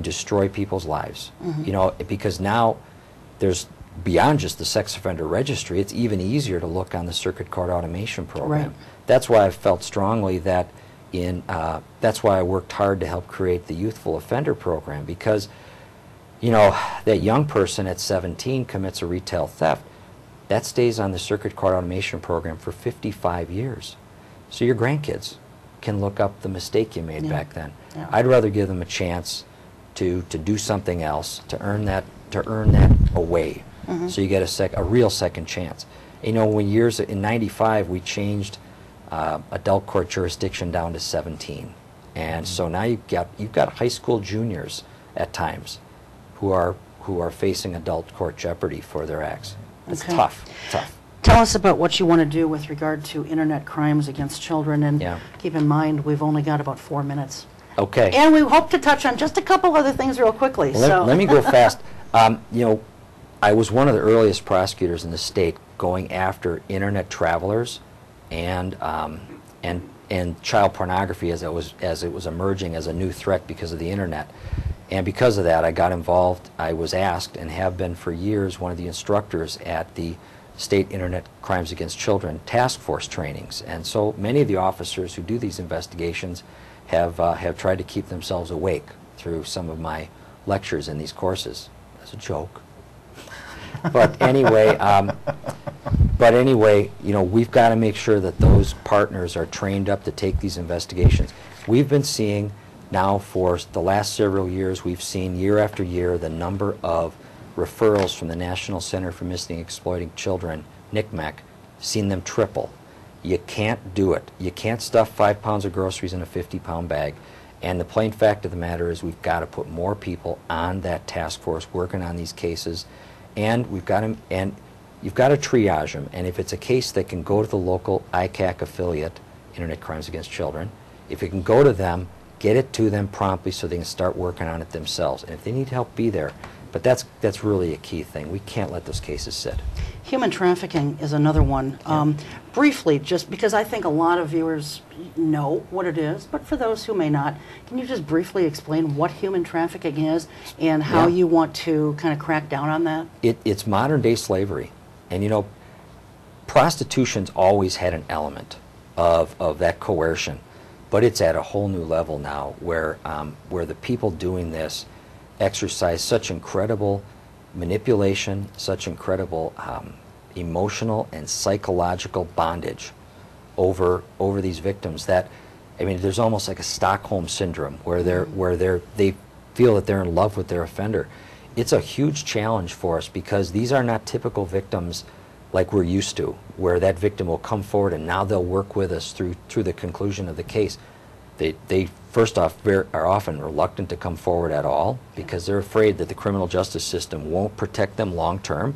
destroy people's lives. You know, because now there's, beyond just the sex offender registry, it's even easier to look on the circuit court automation program. Right. That's why I felt strongly that that's why I worked hard to help create the youthful offender program, because, you know, that young person at 17 commits a retail theft, that stays on the circuit court automation program for 55 years. So your grandkids can look up the mistake you made back then. Yeah. I'd rather give them a chance to do something else, to earn that away. So you get a real second chance. You know, in 95 we changed adult court jurisdiction down to 17, and so now you've got high school juniors at times who are facing adult court jeopardy for their acts. It's tough. Tell us about what you want to do with regard to internet crimes against children, and keep in mind we've only got about 4 minutes. Okay. And we hope to touch on just a couple other things real quickly. Well, let me go fast. You know, I was one of the earliest prosecutors in the state going after internet travelers and child pornography as it was emerging as a new threat because of the internet. And because of that, I got involved. I was asked, and have been for years, one of the instructors at the State Internet Crimes Against Children task force trainings. And so many of the officers who do these investigations have tried to keep themselves awake through some of my lectures in these courses. That's a joke. But anyway, you know, we've got to make sure that those partners are trained up to take these investigations. We've been seeing now for the last several years, we've seen year after year the number of referrals from the National Center for Missing and Exploiting Children, NCMEC, seen them triple. You can't do it. You can't stuff 5 pounds of groceries in a 50-pound bag. And the plain fact of the matter is we've got to put more people on that task force working on these cases, and you've got to triage them. And if it's a case that can go to the local ICAC affiliate, Internet Crimes Against Children, if it can go to them, get it to them promptly so they can start working on it themselves. And if they need help, be there. But that's really a key thing. We can't let those cases sit. Human trafficking is another one. Briefly, just because I think a lot of viewers know what it is, but for those who may not, can you just briefly explain what human trafficking is and how you want to kind of crack down on that? It's modern-day slavery. And, you know, prostitution's always had an element of that coercion, but it's at a whole new level now where the people doing this exercise such incredible manipulation, such incredible emotional and psychological bondage over these victims that, I mean, there's almost like a Stockholm syndrome where they feel that they're in love with their offender. It's a huge challenge for us because these are not typical victims like we're used to, where that victim will come forward and now they'll work with us through the conclusion of the case. They first off are often reluctant to come forward at all because they're afraid that the criminal justice system won't protect them long term.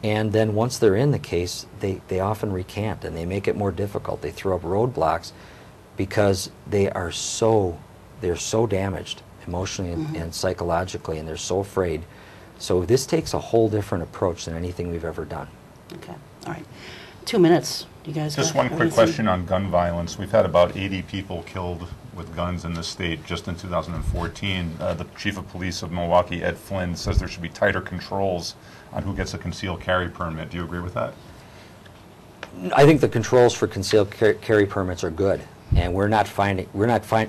And then once they're in the case, they often recant and they make it more difficult. They throw up roadblocks because they're so damaged emotionally and psychologically, and they're so afraid. So this takes a whole different approach than anything we've ever done. Okay, all right. 2 minutes. You guys Just got one quick anything? question on gun violence. We've had about 80 people killed with guns in the state just in 2014. The chief of police of Milwaukee, Ed Flynn, says there should be tighter controls on who gets a concealed carry permit. Do you agree with that? I think the controls for concealed carry permits are good, and we're not finding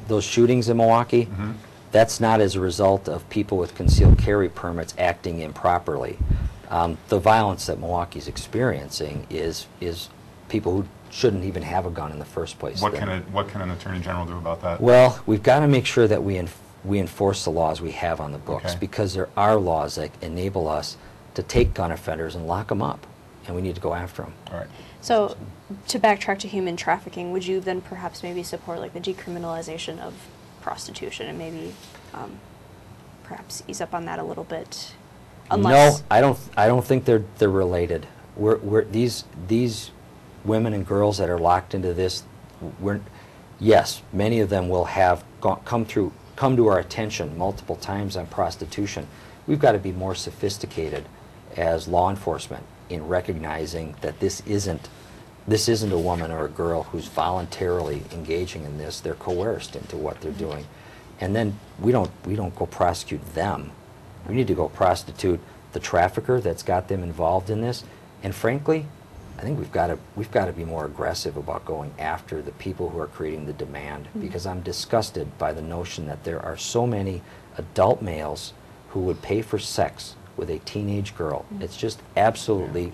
those shootings in Milwaukee. Mm-hmm. That's not as a result of people with concealed carry permits acting improperly. The violence that Milwaukee's experiencing is people who shouldn't even have a gun in the first place. What can an attorney general do about that? Well, we've got to make sure that we enforce the laws we have on the books, because there are laws that enable us to take gun offenders and lock them up, and we need to go after them. All right. So, to backtrack to human trafficking, would you then perhaps maybe support like the decriminalization of prostitution and maybe perhaps ease up on that a little bit? Unless No, I don't think they're related. These women and girls that are locked into this, yes, many of them will have come to our attention multiple times on prostitution. We've got to be more sophisticated as law enforcement in recognizing that this isn't a woman or a girl who's voluntarily engaging in this. They're coerced into what they're doing, and then we don't go prosecute them. We need to go prosecute the trafficker that's got them involved in this. And frankly, I think we've got to be more aggressive about going after the people who are creating the demand, because I'm disgusted by the notion that there are so many adult males who would pay for sex with a teenage girl. It's just absolutely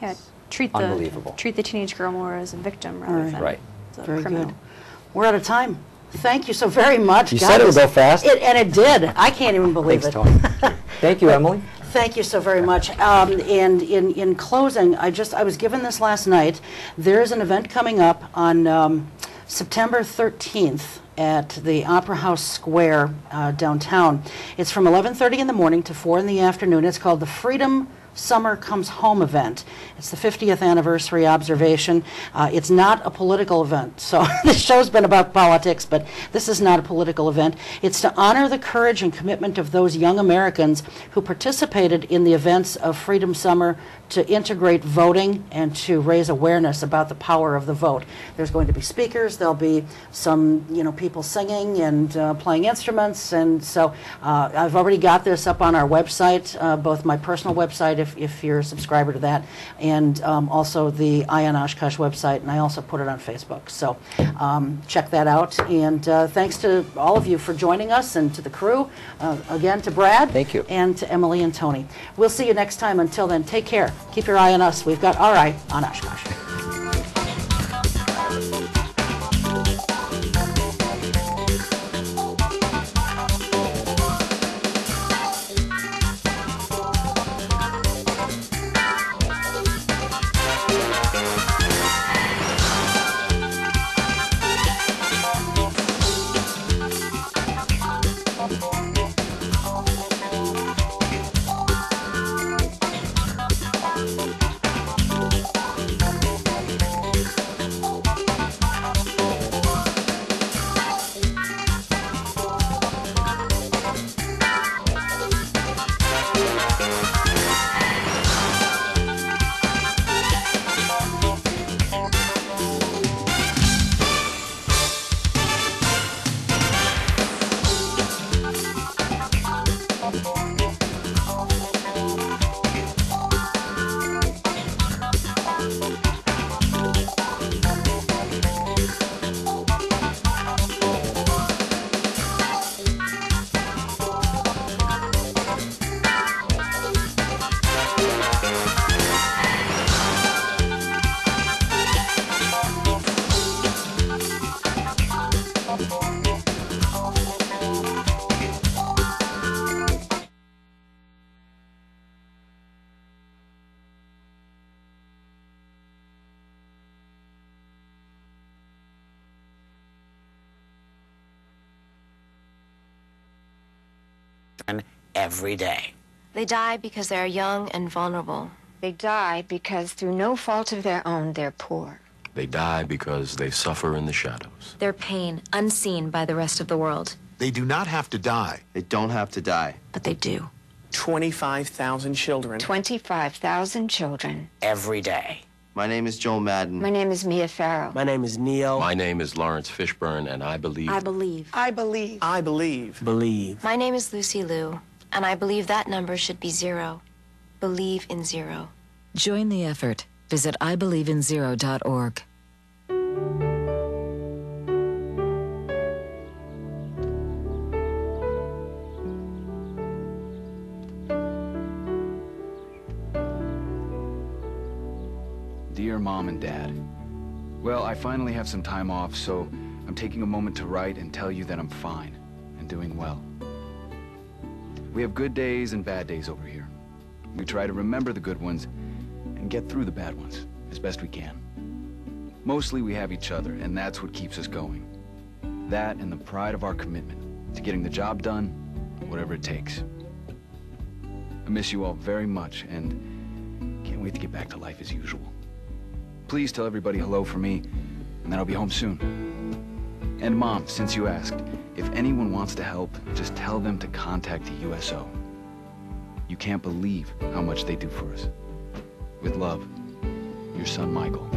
unbelievable. Treat the teenage girl more as a victim rather than as a criminal. Good. We're out of time. Thank you so very much. You said it would go fast. And it did. I can't even believe Thanks, it. Tony. Thank you, Emily. Thank you so very much. And in closing, I was given this last night. There is an event coming up on September 13th at the Opera House Square downtown. It's from 11:30 in the morning to 4 in the afternoon. It's called the Freedom Summer Comes Home event. It's the 50th anniversary observation. It's not a political event. So this show's been about politics, but this is not a political event. It's to honor the courage and commitment of those young Americans who participated in the events of Freedom Summer to integrate voting and to raise awareness about the power of the vote. There's going to be speakers. There'll be some, people singing and playing instruments. And so I've already got this up on our website, both my personal website, if you're a subscriber to that, and also the Eye on Oshkosh website, and I also put it on Facebook. So check that out. And thanks to all of you for joining us, and to the crew. Again, to Brad. Thank you. And to Emily and Tony. We'll see you next time. Until then, take care. Keep your eye on us. We've got our eye on Oshkosh. Every day. They die because they are young and vulnerable. They die because, through no fault of their own, they're poor. They die because they suffer in the shadows. Their pain unseen by the rest of the world. They do not have to die. They don't have to die. But they do. 25,000 children. 25,000 children. Every day. My name is Joel Madden. My name is Mia Farrow. My name is Neil. My name is Lawrence Fishburne, and I believe... I believe. I believe. I believe. Believe. My name is Lucy Liu, and I believe that number should be 0. Believe in 0. Join the effort. Visit IBelieveInZero.org. Dear Mom and Dad, well, I finally have some time off, so I'm taking a moment to write and tell you that I'm fine and doing well. We have good days and bad days over here. We try to remember the good ones and get through the bad ones as best we can. Mostly we have each other, and that's what keeps us going. That and the pride of our commitment to getting the job done, whatever it takes. I miss you all very much, and can't wait to get back to life as usual. Please tell everybody hello for me, and then I'll be home soon. And Mom, since you asked, if anyone wants to help, just tell them to contact the USO. You can't believe how much they do for us. With love, your son, Michael.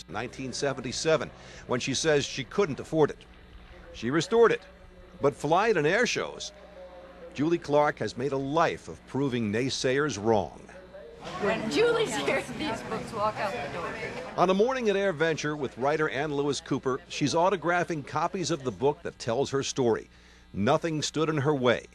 In 1977, when she says she couldn't afford it. She restored it, but flight and air shows. Julie Clark has made a life of proving naysayers wrong. When Julie's here, these books walk out the door. On a morning at Air Venture with writer Ann Lewis Cooper, she's autographing copies of the book that tells her story. Nothing stood in her way.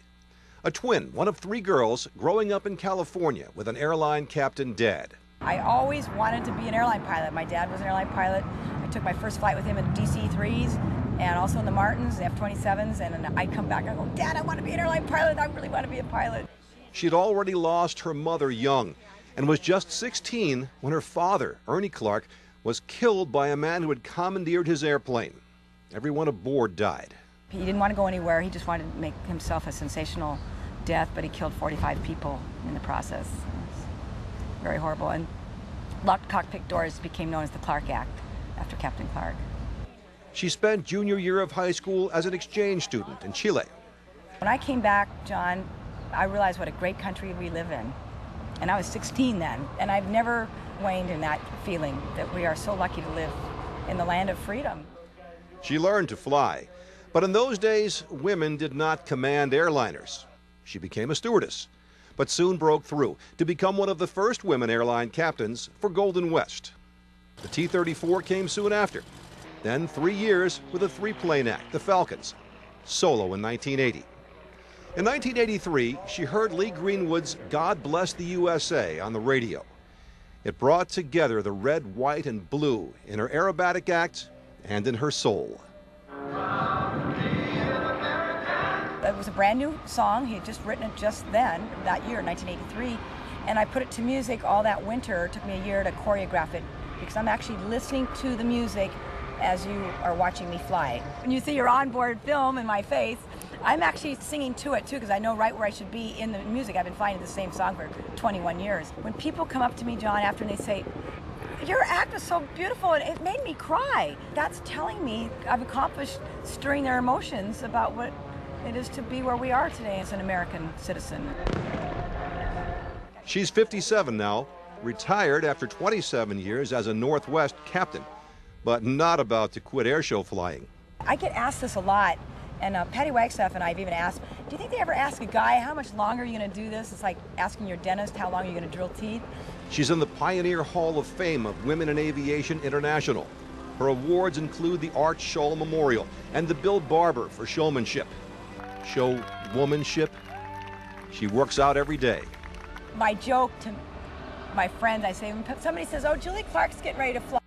A twin, one of 3 girls, growing up in California with an airline captain dad. I always wanted to be an airline pilot. My dad was an airline pilot. I took my first flight with him in DC-3s and also in the Martins, the F-27s, and I'd come back and I'd go, Dad, I want to be an airline pilot. I really want to be a pilot. She'd already lost her mother young and was just 16 when her father, Ernie Clark, was killed by a man who had commandeered his airplane. Everyone aboard died. He didn't want to go anywhere. He just wanted to make himself a sensational death, but he killed 45 people in the process. It was very horrible. And locked cockpit doors became known as the Clark Act after Captain Clark. She spent junior year of high school as an exchange student in Chile. When I came back, John, I realized what a great country we live in. And I was 16 then, and I've never waned in that feeling that we are so lucky to live in the land of freedom. She learned to fly, but in those days, women did not command airliners. She became a stewardess, but soon broke through to become one of the first women airline captains for Golden West. The T-34 came soon after. Then 3 years with a 3-plane act, the Falcons, solo in 1980. In 1983, she heard Lee Greenwood's God Bless the USA on the radio. It brought together the red, white, and blue in her aerobatic act and in her soul. It was a brand new song. He had just written it just then, that year, 1983. And I put it to music all that winter. It took me a year to choreograph it because I'm actually listening to the music as you are watching me fly. When you see your onboard film in my face, I'm actually singing to it too because I know right where I should be in the music. I've been flying the same song for 21 years. When people come up to me, John, after and they say, your act was so beautiful and it made me cry, that's telling me I've accomplished stirring their emotions about what it is to be where we are today as an American citizen. She's 57 now, retired after 27 years as a Northwest captain, but not about to quit airshow flying. I get asked this a lot, and Patty Wagstaff and I have even asked, do you think they ever ask a guy, how much longer are you going to do this? It's like asking your dentist, how long are you going to drill teeth? She's in the Pioneer Hall of Fame of Women in Aviation International. Her awards include the Art Scholl Memorial and the Bill Barber for showmanship. Showwomanship? She works out every day. My joke to my friends, I say, when somebody says, oh, Julie Clark's getting ready to fly.